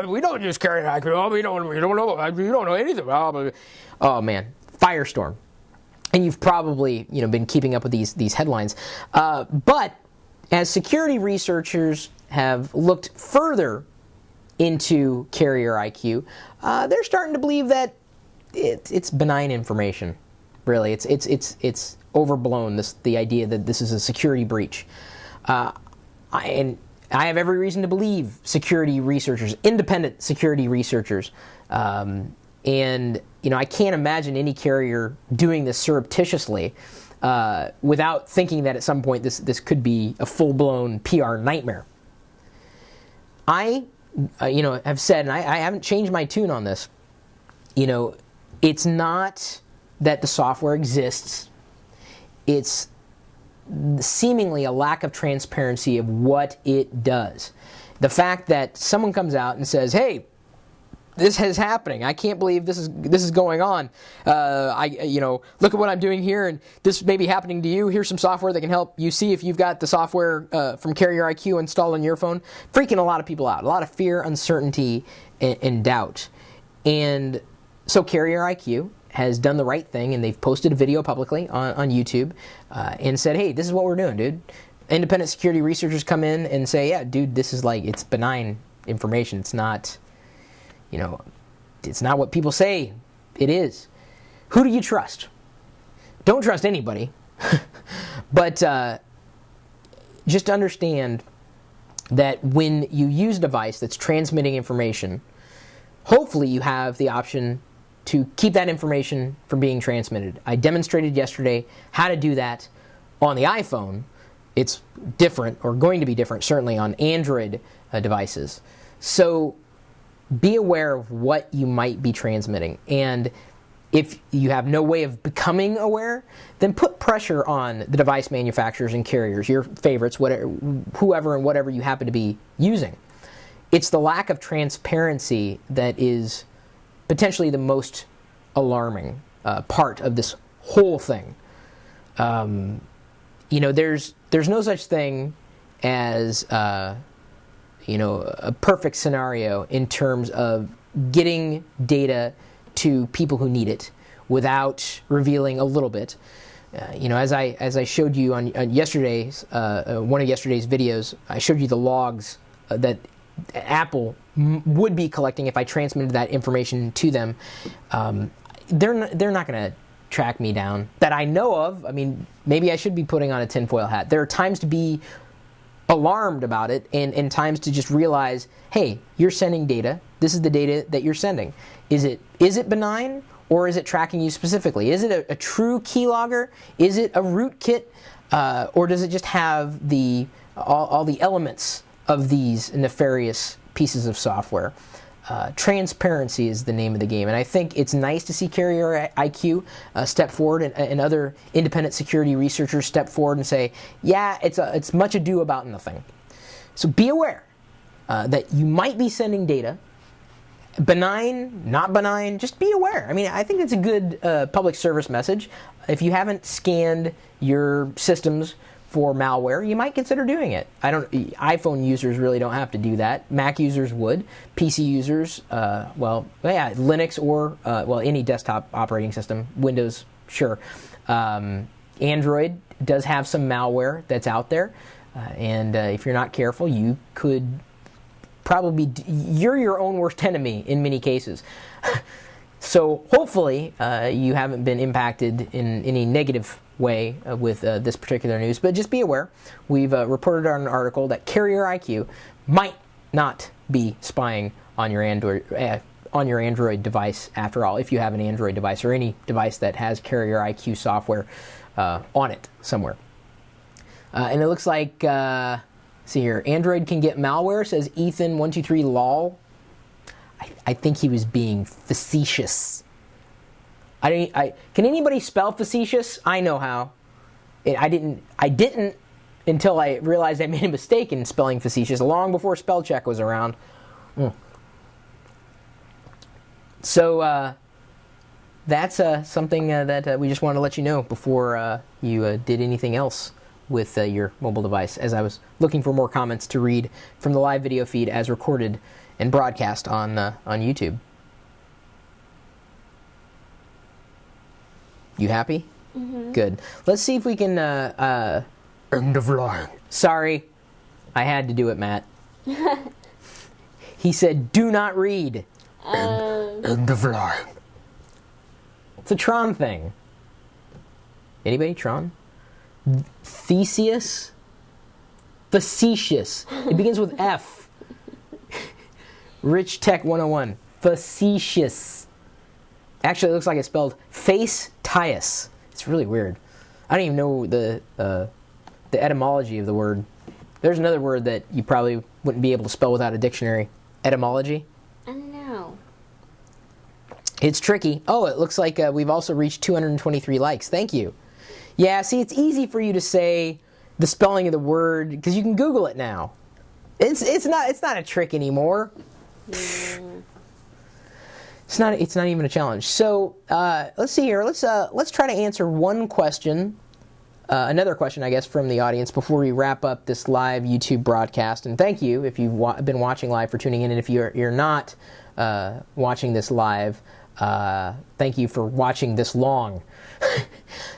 we don't just carry that. We don't know anything. Oh man, firestorm. And you've probably been keeping up with these headlines. But as security researchers have looked further into carrier IQ, they're starting to believe that it's benign information. Really, it's overblown. The idea that this is a security breach, and I have every reason to believe security researchers, independent security researchers, and I can't imagine any carrier doing this surreptitiously without thinking that at some point this could be a full-blown PR nightmare. I have said, and I haven't changed my tune on this. It's not that the software exists. It's seemingly a lack of transparency of what it does. The fact that someone comes out and says, "Hey, this is happening. I can't believe this is going on. Look at what I'm doing here, and this may be happening to you. Here's some software that can help you see if you've got the software from Carrier IQ installed on your phone." Freaking a lot of people out. A lot of fear, uncertainty, and doubt. And so Carrier IQ has done the right thing, and they've posted a video publicly on YouTube and said, "Hey, this is what we're doing, dude." Independent security researchers come in and say, "Yeah, dude, this is it's benign information. It's not, it's not what people say it is." Who do you trust? Don't trust anybody. But just understand that when you use a device that's transmitting information, hopefully you have the option to keep that information from being transmitted. I demonstrated yesterday how to do that on the iPhone. It's different, or going to be different, certainly on Android devices. So be aware of what you might be transmitting. And if you have no way of becoming aware, then put pressure on the device manufacturers and carriers, your favorites, whoever and whatever you happen to be using. It's the lack of transparency that is potentially the most alarming part of this whole thing. There's no such thing as a perfect scenario in terms of getting data to people who need it without revealing a little bit. As I showed you on yesterday's one of yesterday's videos, I showed you the logs that Apple would be collecting if I transmitted that information to them. They're not going to track me down that I know of. I mean, maybe I should be putting on a tinfoil hat. There are times to be alarmed about it, and times to just realize, hey, you're sending data. This is the data that you're sending. Is it benign, or is it tracking you specifically? Is it a true keylogger? Is it a rootkit, or does it just have all the elements of these nefarious pieces of software? Transparency is the name of the game, and I think it's nice to see Carrier IQ step forward, and other independent security researchers step forward and say, yeah, it's much ado about nothing. So be aware that you might be sending data, benign, not benign, just be aware. I mean, I think it's a good public service message. If you haven't scanned your systems for malware, you might consider doing it. iPhone users really don't have to do that. Mac users would. PC users, Linux or any desktop operating system. Windows, sure. Android does have some malware that's out there, and if you're not careful, you could probably you're your own worst enemy in many cases. So hopefully you haven't been impacted in any negative way with this particular news, but just be aware. We've reported on an article that Carrier IQ might not be spying on your Android device after all, if you have an Android device or any device that has Carrier IQ software on it somewhere. And it looks like, see here, Android can get malware, says Ethan123 lol. I think he was being facetious. Can anybody spell facetious? I know how. I didn't until I realized I made a mistake in spelling facetious long before spell check was around. So that's something that we just wanted to let you know before you did anything else with your mobile device, as I was looking for more comments to read from the live video feed as recorded and broadcast on YouTube. You happy? Mm-hmm. Good. Let's see if we can end of line. Sorry, I had to do it, Matt. He said, do not read. End of line. It's a Tron thing. Anybody? Tron? Theseus? Facetious. It begins with F. Rich Tech 101. Facetious. Actually, it looks like it's spelled face-tious. It's really weird. I don't even know the etymology of the word. There's another word that you probably wouldn't be able to spell without a dictionary. Etymology. I don't know. It's tricky. Oh, it looks like we've also reached 223 likes. Thank you. Yeah, see, it's easy for you to say the spelling of the word because you can Google it now. It's not a trick anymore. Mm. It's not even a challenge. So let's see here. Let's try to answer one question, another question, I guess, from the audience before we wrap up this live YouTube broadcast. And thank you if you've been watching live for tuning in, and if you're not watching this live, thank you for watching this long.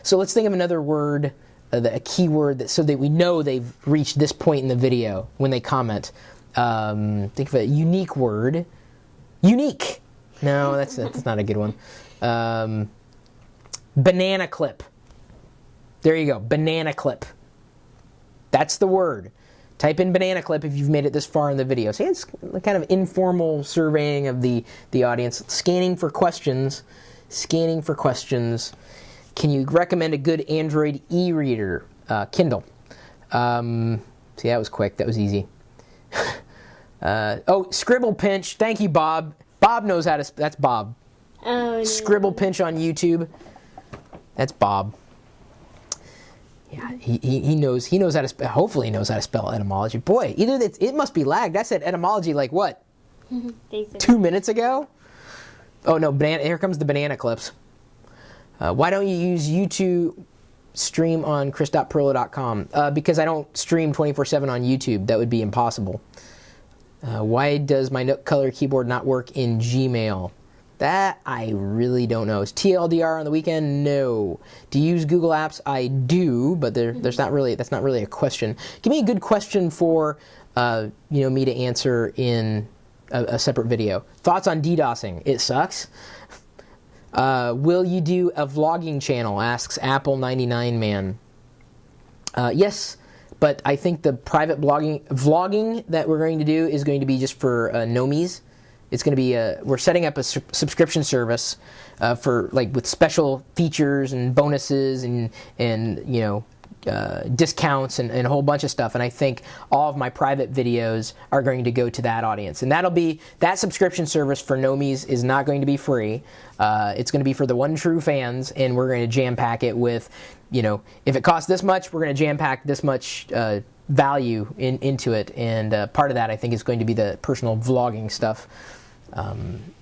So let's think of another word, a keyword, so that we know they've reached this point in the video when they comment. Think of a unique word. Unique. No, that's not a good one. Banana clip. There you go. Banana clip. That's the word. Type in banana clip if you've made it this far in the video. See, it's kind of informal surveying of the audience. Scanning for questions. Scanning for questions. Can you recommend a good Android e-reader? Kindle. See, that was quick. That was easy. Scribble Pinch. Thank you, Bob. Bob knows how to... That's Bob. Oh, no. Scribble Pinch on YouTube. That's Bob. Yeah, he knows how to spell... Hopefully he knows how to spell etymology. Boy, either it must be lagged. I said etymology like what? 2 minutes ago? Oh, no. Here comes the banana clips. Why don't you use YouTube stream on chris.pirillo.com? Because I don't stream 24/7 on YouTube. That would be impossible. Why does my Nook Color keyboard not work in Gmail? That I really don't know. Is TLDR on the weekend? No. Do you use Google Apps? I do, but that's not really a question. Give me a good question for me to answer in a separate video. Thoughts on DDoSing? It sucks. Will you do a vlogging channel? Asks Apple 99 Man. Yes. But I think the private vlogging that we're going to do is going to be just for nomies. It's going to be we're setting up a subscription service for with special features and bonuses and discounts and a whole bunch of stuff. And I think all of my private videos are going to go to that audience. And that subscription service for nomies is not going to be free. It's going to be for the one true fans, and we're going to jam pack it with, if it costs this much, we're going to jam pack this much value into it. And part of that, I think, is going to be the personal vlogging stuff.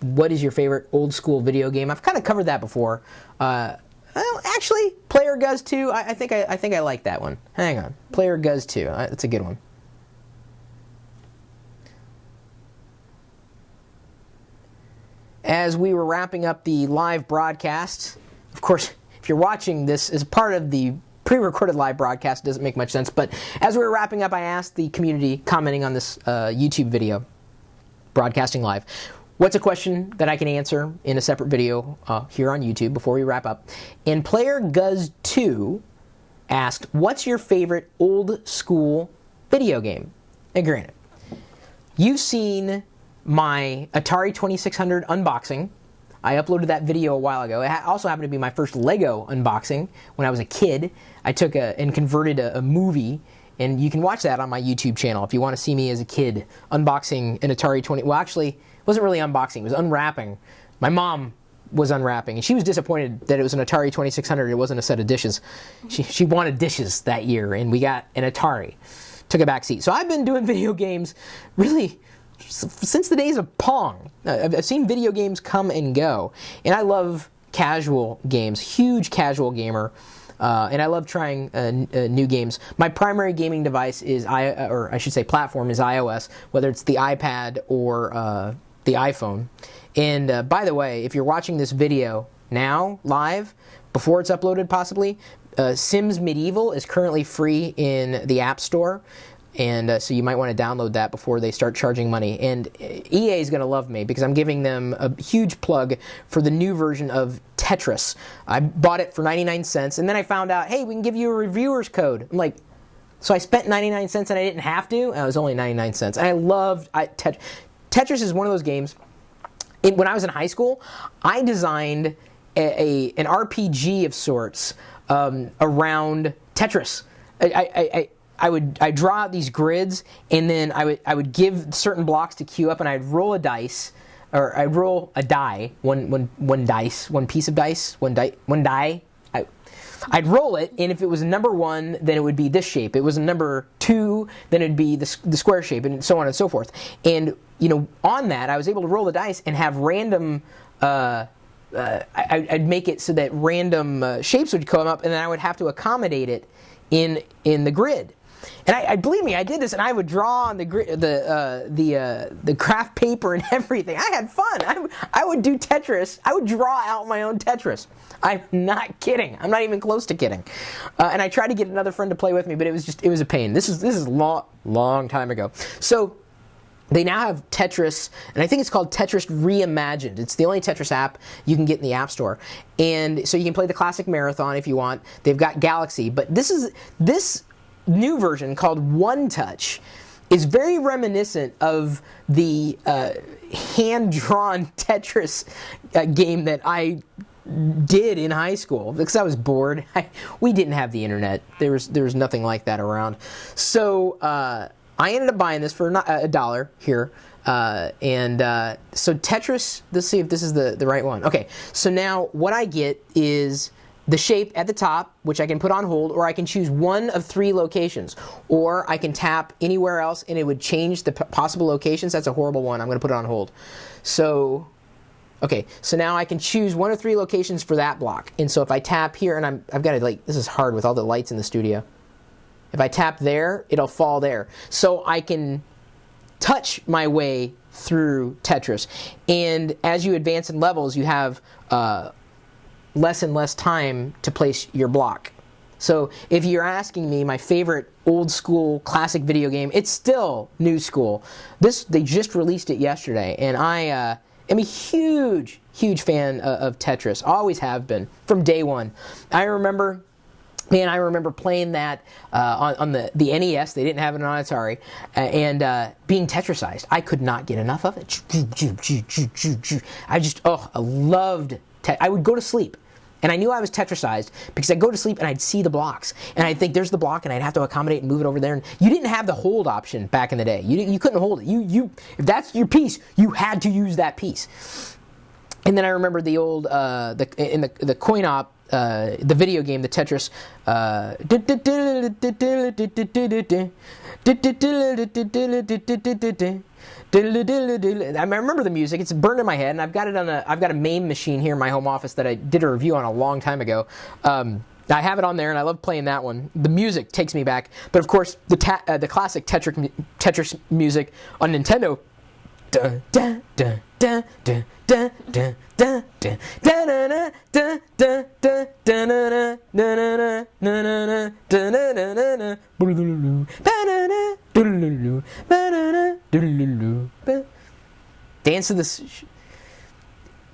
What is your favorite old school video game? I've kind of covered that before. Well, actually, Player Guz 2. I think I like that one. Hang on, Player Guz 2. That's a good one. As we were wrapping up the live broadcast, of course, if you're watching this as part of the pre-recorded live broadcast, it doesn't make much sense. But as we were wrapping up, I asked the community commenting on this YouTube video, broadcasting live, what's a question that I can answer in a separate video here on YouTube before we wrap up? And Player Guz 2 asked, what's your favorite old school video game? And granted, you've seen my Atari 2600 unboxing. I uploaded that video a while ago. It also happened to be my first Lego unboxing when I was a kid. I took and converted a movie, and you can watch that on my YouTube channel if you want to see me as a kid unboxing an Atari 20. Well, actually, it wasn't really unboxing. It was unwrapping. My mom was unwrapping, and she was disappointed that it was an Atari 2600. It wasn't a set of dishes. She wanted dishes that year, and we got an Atari. Took a back seat. So I've been doing video games really since the days of Pong. I've seen video games come and go, and I love casual games. Huge casual gamer. And I love trying new games. My primary gaming device is, platform is iOS, whether it's the iPad or the iPhone. And by the way, if you're watching this video now, live, before it's uploaded possibly, Sims Medieval is currently free in the App Store. And so you might want to download that before they start charging money. And EA is going to love me because I'm giving them a huge plug for the new version of Tetris. I bought it for 99 cents, and then I found out, hey, we can give you a reviewer's code. I'm like, so I spent 99 cents and I didn't have to? And it was only 99 cents. And I loved Tetris is one of those games. When I was in high school, I designed an RPG of sorts around Tetris. I'd draw out these grids, and then I would give certain blocks to queue up, and I'd roll a dice, or I'd roll a die, one piece of dice, one die. I'd roll it, and if it was a number 1, then it would be this shape. It was a number 2, then it'd be the square shape, and so on and so forth. And on that, I was able to roll the dice and have random. I'd make it so that random shapes would come up, and then I would have to accommodate it in the grid. And I believe me, I did this, and I would draw on the craft paper and everything. I had fun. I would do Tetris. I would draw out my own Tetris. I'm not kidding. I'm not even close to kidding. And I tried to get another friend to play with me, but it was a pain. This is long time ago. So they now have Tetris, and I think it's called Tetris Reimagined. It's the only Tetris app you can get in the App Store. And so you can play the classic Marathon if you want. They've got Galaxy, but this new version called One Touch is very reminiscent of the hand-drawn Tetris game that I did in high school because I was bored. We didn't have the internet. There was nothing like that around. So I ended up buying this for $1 here. So Tetris, let's see if this is the right one. Okay, so now what I get is the shape at the top, which I can put on hold, or I can choose one of 3 locations. Or I can tap anywhere else and it would change the possible locations. That's a horrible one. I'm going to put it on hold. So, okay, so now I can choose 1 of 3 locations for that block. And so if I tap here, and I've got to, this is hard with all the lights in the studio. If I tap there, it'll fall there. So I can touch my way through Tetris. And as you advance in levels, you have less and less time to place your block. So if you're asking me my favorite old school classic video game, it's still new school. They just released it yesterday, and I am a huge fan of Tetris. Always have been from day one. I remember playing that on the NES. They didn't have it on Atari, and being Tetrisized. I could not get enough of it. I loved. I would go to sleep, and I knew I was Tetrisized because I'd go to sleep and I'd see the blocks, and I'd think there's the block, and I'd have to accommodate and move it over there. And you didn't have the hold option back in the day. You couldn't hold it. You if that's your piece, you had to use that piece. And then I remember the old the coin op. The video game, the Tetris. I remember the music. It's burned in my head, and I've got a MAME machine here in my home office that I did a review on a long time ago. I have it on there, and I love playing that one. The music takes me back, but of course the classic Tetris music on Nintendo. Dun, dun, dun, dun, dun, dun, dun, dun, dun, dun, dun, dun, dun, dun. Dance to this.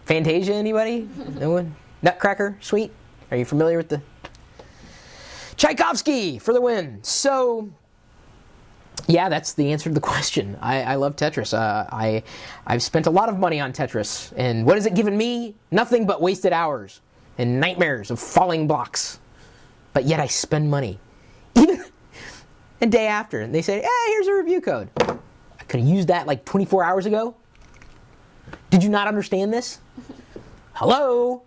Fantasia, anybody? No one? Nutcracker, Sweet? Are you familiar with the Tchaikovsky for the win? So, yeah, that's the answer to the question. I love Tetris. I've spent a lot of money on Tetris, and what has it given me? Nothing but wasted hours and nightmares of falling blocks. But yet I spend money. Even a day after, and they say, hey, here's a review code. I could have used that like 24 hours ago. Did you not understand this? Hello?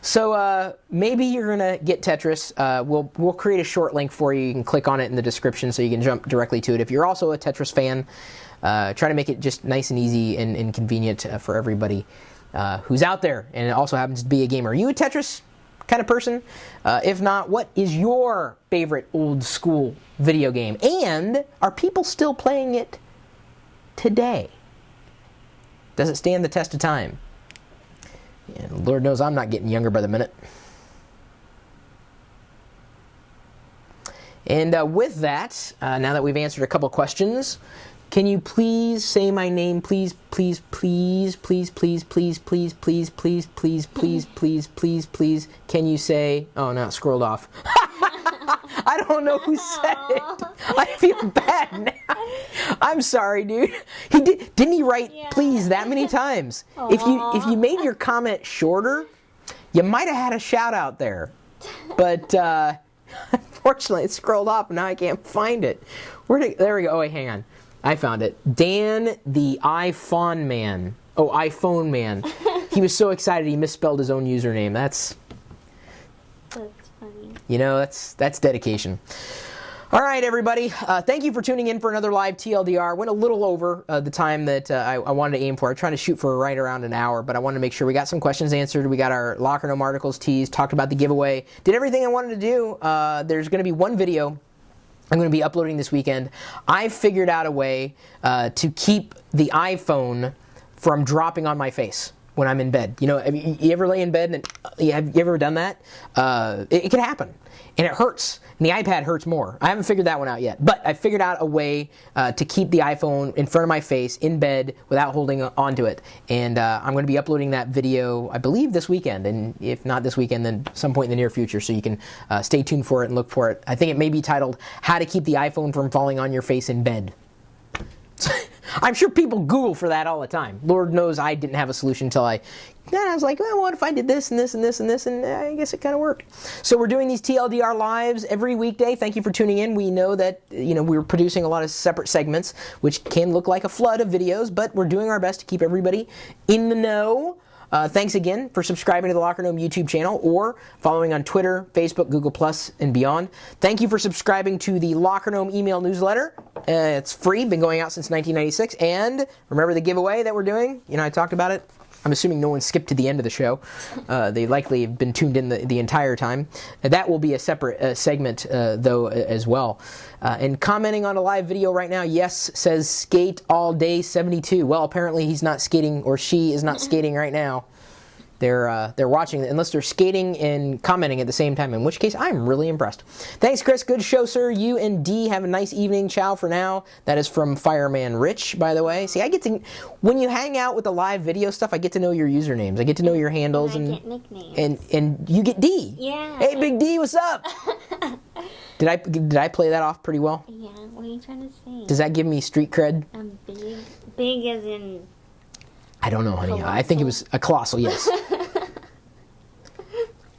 So maybe you're going to get Tetris. We'll create a short link for you. You can click on it in the description so you can jump directly to it. If you're also a Tetris fan, try to make it just nice and easy and convenient for everybody who's out there and also happens to be a gamer. Are you a Tetris kind of person? If not, what is your favorite old school video game? And are people still playing it today? Does it stand the test of time? And Lord knows I'm not getting younger by the minute. And with that, now that we've answered a couple questions, can you please say my name, please, please, please, please, please, please, please, please, please, please, please, please, please, please? Can you say? Oh no, it scrolled off. I don't know who said it. I feel bad now. I'm sorry, dude. Didn't he write please that many times? If you made your comment shorter, you might have had a shout out there. But unfortunately, it scrolled off, and now I can't find it. There we go. Oh wait, hang on. I found it. Dan the iPhone man. Oh, iPhone man. He was so excited he misspelled his own username. That's funny. You know, that's dedication. All right, everybody. Thank you for tuning in for another live TLDR. Went a little over the time that I wanted to aim for. I'm trying to shoot for right around an hour, but I wanted to make sure we got some questions answered. We got our Locker Room articles teased, talked about the giveaway, did everything I wanted to do. There's going to be one video I'm going to be uploading this weekend. I figured out a way to keep the iPhone from dropping on my face when I'm in bed. You know, I mean, you ever lay in bed and have you ever done that? It can happen, and it hurts. And the iPad hurts more. I haven't figured that one out yet, but I figured out a way to keep the iPhone in front of my face in bed without holding onto it. And I'm going to be uploading that video, I believe, this weekend. And if not this weekend, then some point in the near future. So you can stay tuned for it and look for it. I think it may be titled "How to Keep the iPhone from Falling on Your Face in Bed." I'm sure people Google for that all the time. Lord knows I didn't have a solution until I was like, well, what if I did this and this and this and this? And I guess it kind of worked. So we're doing these TLDR lives every weekday. Thank you for tuning in. We know that we're producing a lot of separate segments, which can look like a flood of videos, but we're doing our best to keep everybody in the know. Thanks again for subscribing to the Locker Room YouTube channel or following on Twitter, Facebook, Google+, and beyond. Thank you for subscribing to the Locker Room email newsletter. It's free, been going out since 1996. And remember the giveaway that we're doing? I talked about it. I'm assuming no one skipped to the end of the show. They likely have been tuned in the entire time. That will be a separate segment, though, as well. And commenting on a live video right now, yes, says skate all day 72. Well, apparently he's not skating, or she is not skating right now. They're watching, unless they're skating and commenting at the same time, in which case I'm really impressed. Thanks, Chris. Good show, sir. You and D have a nice evening. Ciao for now. That is from Fireman Rich, by the way. See, I get to, when you hang out with the live video stuff, I get to know your usernames. I get to know your handles. And I get nicknames. And you get D. Yeah. Hey, Big D, what's up? Did I play that off pretty well? Yeah. What are you trying to say? Does that give me street cred? I'm big. Big as in... I don't know, honey. Colossal. I think it was a colossal, yes.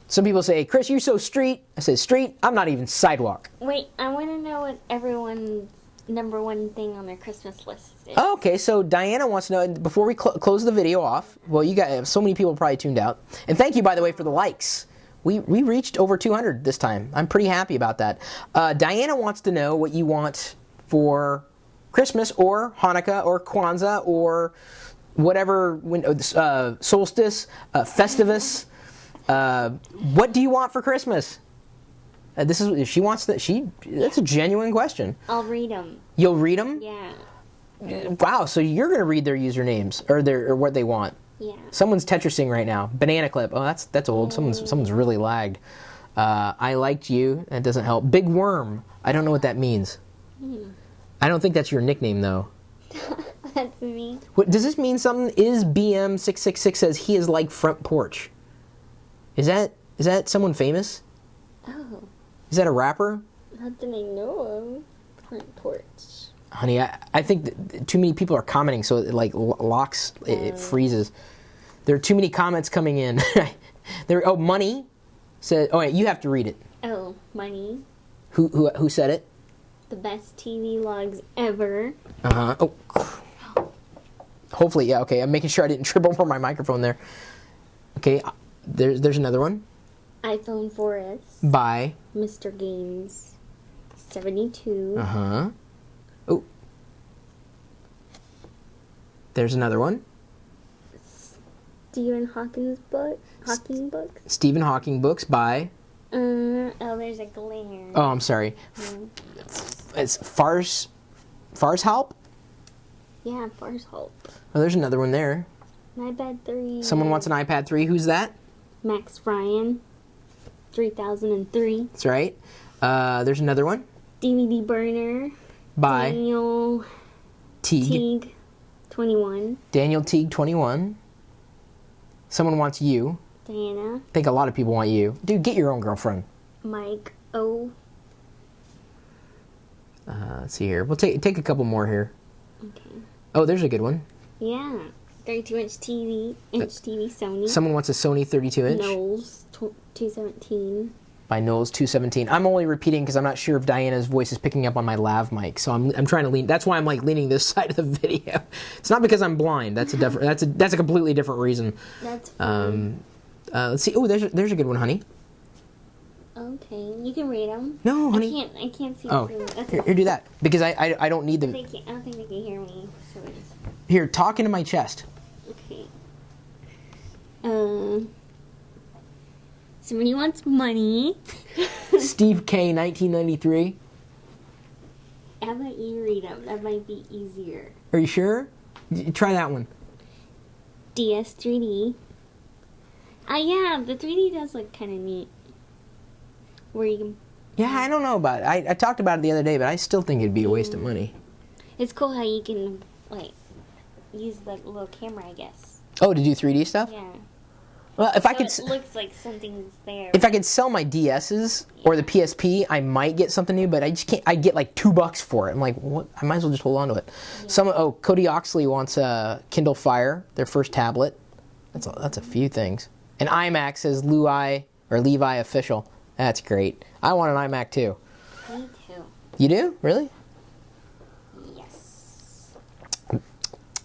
Some people say, Chris, you're so street. I said, street? I'm not even sidewalk. Wait, I want to know what everyone's number one thing on their Christmas list is. Okay, so Diana wants to know, before we close the video off, well, you got so many people probably tuned out. And thank you, by the way, for the likes. We reached over 200 this time. I'm pretty happy about that. Diana wants to know what you want for Christmas or Hanukkah or Kwanzaa or whatever, solstice, Festivus. What do you want for Christmas? That's a genuine question. I'll read them. You'll read them? Yeah. Wow, so you're going to read their usernames or what they want. Yeah. Someone's Tetrising right now. Banana clip. Oh, that's old. Someone's really lagged. I liked you. That doesn't help. Big worm. I don't know what that means. I don't think that's your nickname though. That's me. What does this mean? Something? Is BM666 says he is like front porch. Is that someone famous? Oh. Is that a rapper? Not that I know of. Front porch. Honey, I think that too many people are commenting, so it like locks, it freezes. There are too many comments coming in. Money said. Oh, wait, you have to read it. Oh, Money. Who said it? The best TV logs ever. Oh. Hopefully, yeah. Okay, I'm making sure I didn't trip over my microphone there. Okay, there's another one. iPhone 4S. By Mr. Games 72. Oh. There's another one. Stephen Hawking's book. Stephen Hawking books by. There's a glare. Oh, I'm sorry. It's Fars Help. Yeah, Fars Help. Oh, there's another one there. An iPad 3. Someone wants an iPad 3. Who's that? Max Ryan. 3003. That's right. There's another one. DVD burner. By Daniel Teague 21. Daniel Teague 21. Someone wants you. Diana. I think a lot of people want you. Dude, get your own girlfriend. Mike O. Let's see here. We'll take a couple more here. Okay. Oh, there's a good one. Yeah. 32-inch TV. Sony. Someone wants a Sony 32-inch. Knowles 217. By Knowles 217. I'm only repeating because I'm not sure if Diana's voice is picking up on my lav mic, so I'm trying to lean. That's why I'm like leaning this side of the video. It's not because I'm blind. That's a completely different reason. That's fine. Let's see. Oh, there's a good one, honey. Okay, you can read them. No, honey. I can't see. Oh, here, do that because I don't need them. I don't think they can hear me. So it's... Here, talk into my chest. Okay. Somebody wants money. Steve K, 1993. How about you read them? That might be easier. Are you sure? Try that one. DS3D. Yeah, the 3D does look kind of neat. Where you can... Yeah, I don't know about it. I talked about it the other day, but I still think it'd be a waste of money. It's cool how you can, like, use the little camera, I guess. Oh, to do 3D stuff? Yeah. Well, if I could... It looks like something's there. If I could sell my DSs or the PSP, I might get something new, but I just can't. I get like $2 for it. I'm like, what? I might as well just hold on to it. Yeah. Cody Oxley wants a Kindle Fire, their first tablet. That's a few things. An iMac says Levi official. That's great. I want an iMac too. Me too. You do? Really? Yes.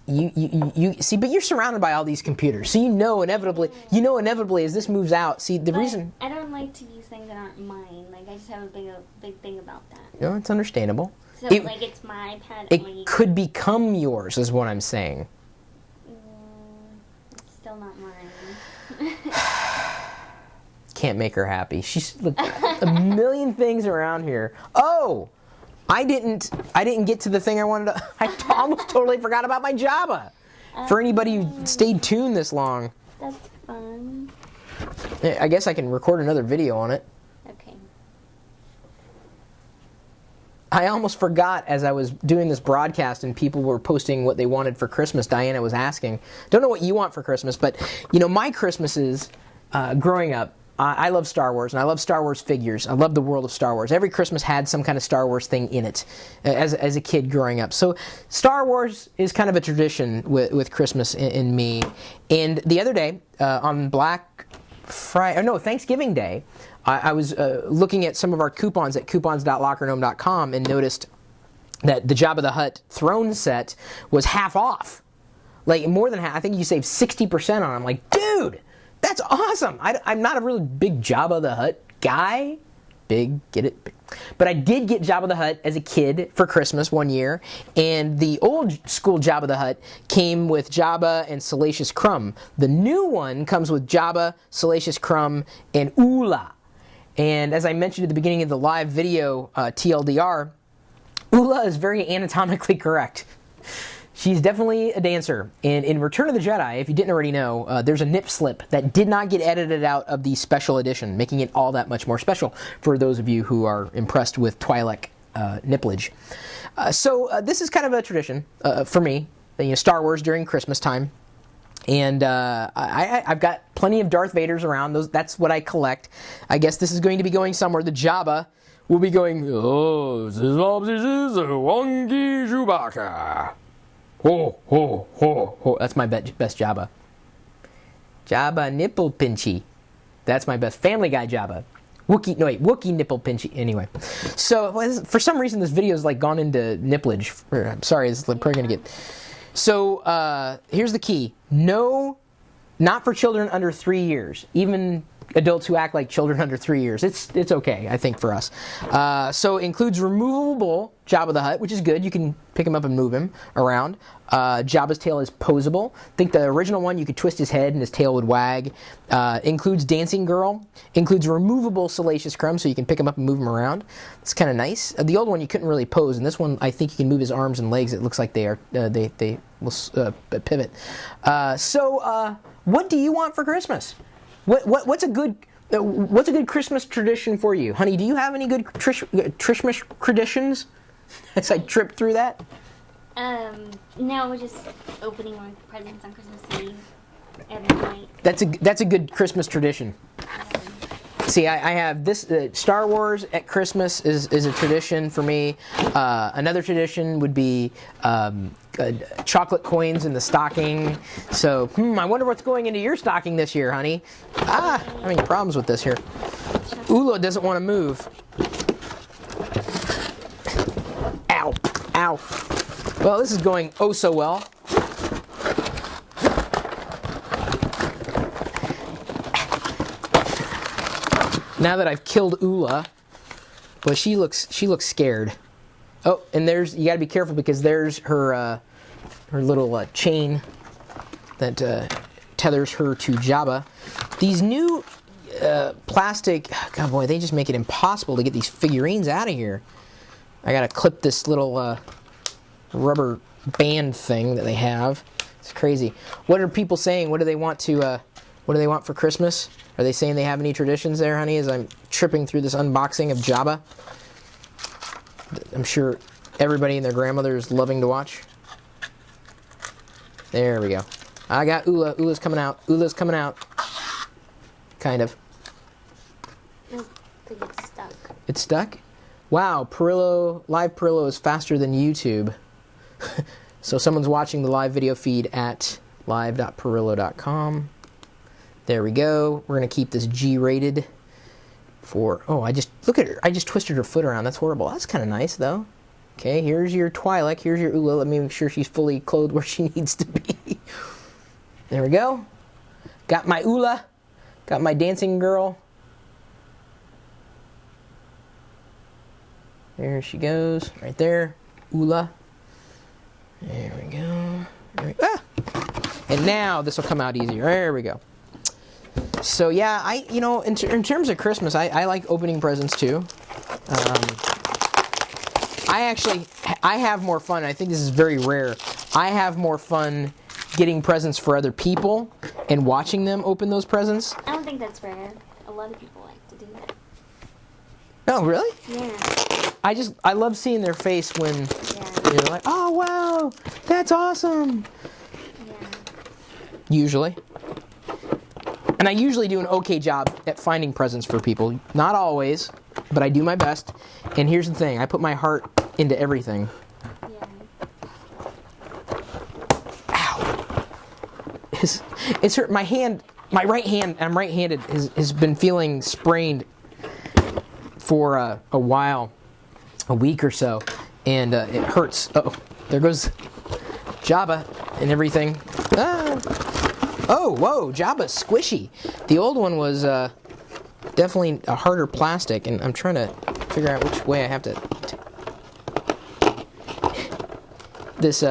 You see, but you're surrounded by all these computers, so you know inevitably as this moves out. See, reason I don't like to use things that aren't mine. Like I just have a big thing about that. No, it's understandable. So it's my iPad. It could become yours, is what I'm saying. It's still not mine. Can't make her happy. She's look, a million things around here. Oh, I didn't get to the thing I wanted to. I almost totally forgot about my Jabba. For anybody who stayed tuned this long. That's fun. I guess I can record another video on it. Okay. I almost forgot as I was doing this broadcast and people were posting what they wanted for Christmas. Diana was asking. Don't know what you want for Christmas, but my Christmases growing up, I love Star Wars, and I love Star Wars figures. I love the world of Star Wars. Every Christmas had some kind of Star Wars thing in it as a kid growing up. So Star Wars is kind of a tradition with Christmas in me. And the other day, on Thanksgiving Day, I was looking at some of our coupons at coupons.lockergnome.com and noticed that the Jabba the Hutt throne set was half off. Like, more than half. I think you saved 60% on it. I'm like, dude! That's awesome! I'm not a really big Jabba the Hutt guy. Big, get it? Big. But I did get Jabba the Hutt as a kid for Christmas one year, and the old school Jabba the Hutt came with Jabba and Salacious Crumb. The new one comes with Jabba, Salacious Crumb, and Oola. And as I mentioned at the beginning of the live video, TLDR, Oola is very anatomically correct. She's definitely a dancer. And in Return of the Jedi, if you didn't already know, there's a nip slip that did not get edited out of the special edition, making it all that much more special for those of you who are impressed with Twi'lek nipplage. So this is kind of a tradition for me, Star Wars during Christmas time. And I've got plenty of Darth Vaders around. That's what I collect. I guess this is going to be going somewhere. The Jabba will be going, oh, this is Wongi Chewbacca. Ho, ho, ho, ho. That's my best Jabba. Jabba Nipple Pinchy. That's my best. Family Guy Jabba. Wookiee Nipple Pinchy. Anyway. So, for some reason, this video has gone into nipplage. I'm sorry, it's probably going to get... So, here's the key. No, not for children under 3 years. Even adults who act like children under 3 years. It's okay, I think, for us. So it includes removable Jabba the Hutt, which is good. You can pick him up and move him around. Jabba's tail is posable. I think the original one, you could twist his head and his tail would wag. Includes Dancing Girl. Includes removable Salacious Crumb, so you can pick him up and move him around. It's kind of nice. The old one, you couldn't really pose, and this one, I think you can move his arms and legs. It looks like they will pivot. So what do you want for Christmas? What's a good What's a good Christmas tradition for you? Honey, do you have any good Christmas traditions? As I trip through that? No, we're just opening like presents on Christmas Eve every night. That's a good Christmas tradition. See, I have this, Star Wars at Christmas is a tradition for me. Another tradition would be chocolate coins in the stocking. So, I wonder what's going into your stocking this year, honey. I'm having problems with this here. Ula doesn't want to move. Ow, ow. Well, this is going oh so well. Now that I've killed Ula, well, she looks scared. Oh, and you gotta be careful because there's her little chain that tethers her to Jabba. These new plastic, God boy, they just make it impossible to get these figurines out of here. I gotta clip this little rubber band thing that they have. It's crazy. What are people saying? What do they want for Christmas? Are they saying they have any traditions there, honey, as I'm tripping through this unboxing of Jabba? I'm sure everybody and their grandmother is loving to watch. There we go. I got Ula. Ula's coming out. Ula's coming out. Kind of. I think it's stuck. It's stuck? Wow, live Pirillo is faster than YouTube. So someone's watching the live video feed at live.pirillo.com. There we go. We're going to keep this G-rated for... Oh, look at her. I just twisted her foot around. That's horrible. That's kind of nice, though. Okay, here's your Twi'lek. Here's your Ula. Let me make sure she's fully clothed where she needs to be. There we go. Got my Ula. Got my dancing girl. There she goes. Right there. Ula. There we go. And now this will come out easier. There we go. So yeah, in terms of Christmas, I like opening presents too. I have more fun. I think this is very rare. I have more fun getting presents for other people and watching them open those presents. I don't think that's rare. A lot of people like to do that. Oh, really? Yeah. I love seeing their face when they're like, oh wow, that's awesome. Yeah. Usually. And I usually do an okay job at finding presents for people. Not always, but I do my best. And here's the thing, I put my heart into everything. Yeah. Ow. It's hurt. My right hand, I'm right-handed, has been feeling sprained for a while, a week or so. And it hurts. Uh-oh, there goes Jabba and everything. Oh, whoa, Jabba's squishy. The old one was definitely a harder plastic, and I'm trying to figure out which way I have to... This,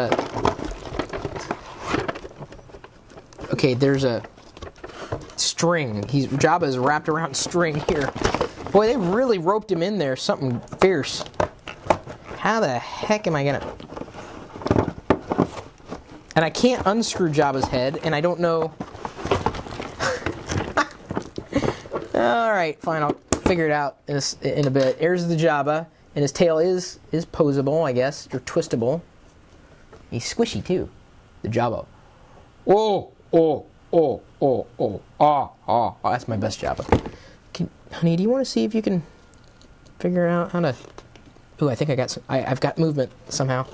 okay, there's a string. Jabba's wrapped around string here. Boy, they really roped him in there, something fierce. How the heck am I gonna... And I can't unscrew Jabba's head, and I don't know... Alright, fine, I'll figure it out in a bit. There's the Jabba, and his tail is posable, I guess, or twistable. He's squishy, too. The Jabba. Oh, that's my best Jabba. Honey, do you want to see if you can figure out how to... Ooh, I think I got some... I've got movement, somehow.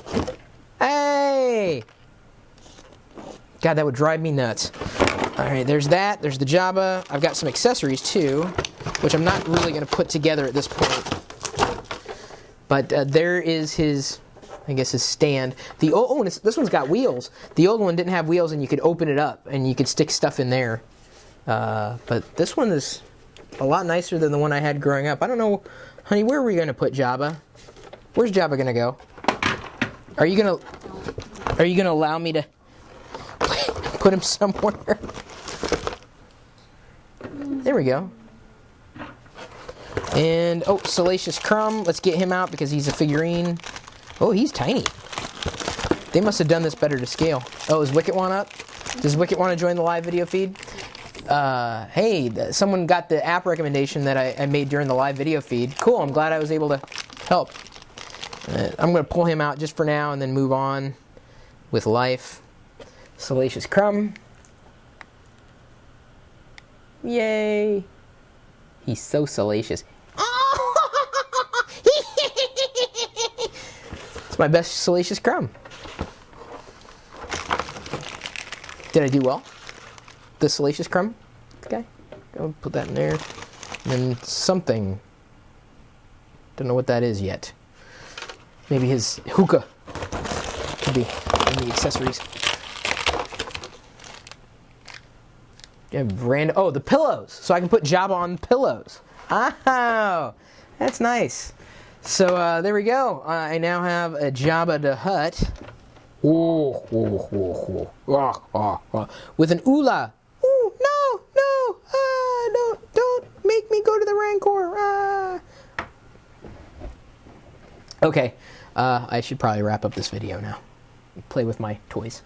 Hey! God, that would drive me nuts. Alright, there's that. There's the Jabba. I've got some accessories, too, which I'm not really going to put together at this point. But there is his, I guess, his stand. This one's got wheels. The old one didn't have wheels, and you could open it up, and you could stick stuff in there. But this one is a lot nicer than the one I had growing up. I don't know, honey, where are we going to put Jabba? Where's Jabba going to go? Are you going to allow me to... put him somewhere? There we go. And, Salacious Crumb. Let's get him out because he's a figurine. Oh, he's tiny. They must have done this better to scale. Oh, is Wicket want up? Does Wicket want to join the live video feed? Hey, someone got the app recommendation that I made during the live video feed. Cool, I'm glad I was able to help. I'm going to pull him out just for now and then move on with life. Salacious Crumb. Yay. He's so salacious. It's my best Salacious Crumb. Did I do well? The Salacious Crumb? Okay. Go put that in there. And then something. Don't know what that is yet. Maybe his hookah could be in the accessories. Yeah, oh, the pillows. So I can put Jabba on pillows. Oh, that's nice. So there we go. I now have a Jabba the Hutt. With an oola. Ooh, no. Don't make me go to the Rancor. Okay. I should probably wrap up this video now. Play with my toys.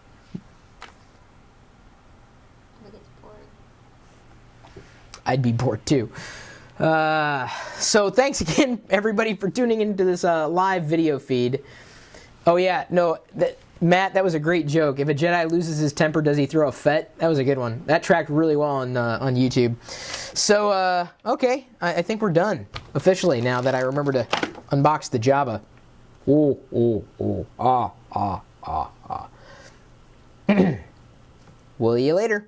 I'd be bored too. So thanks again, everybody, for tuning into this live video feed. Oh yeah, no, Matt, that was a great joke. If a Jedi loses his temper, does he throw a fet? That was a good one. That tracked really well on YouTube. So okay, I think we're done officially now that I remember to unbox the Jabba. Will you later.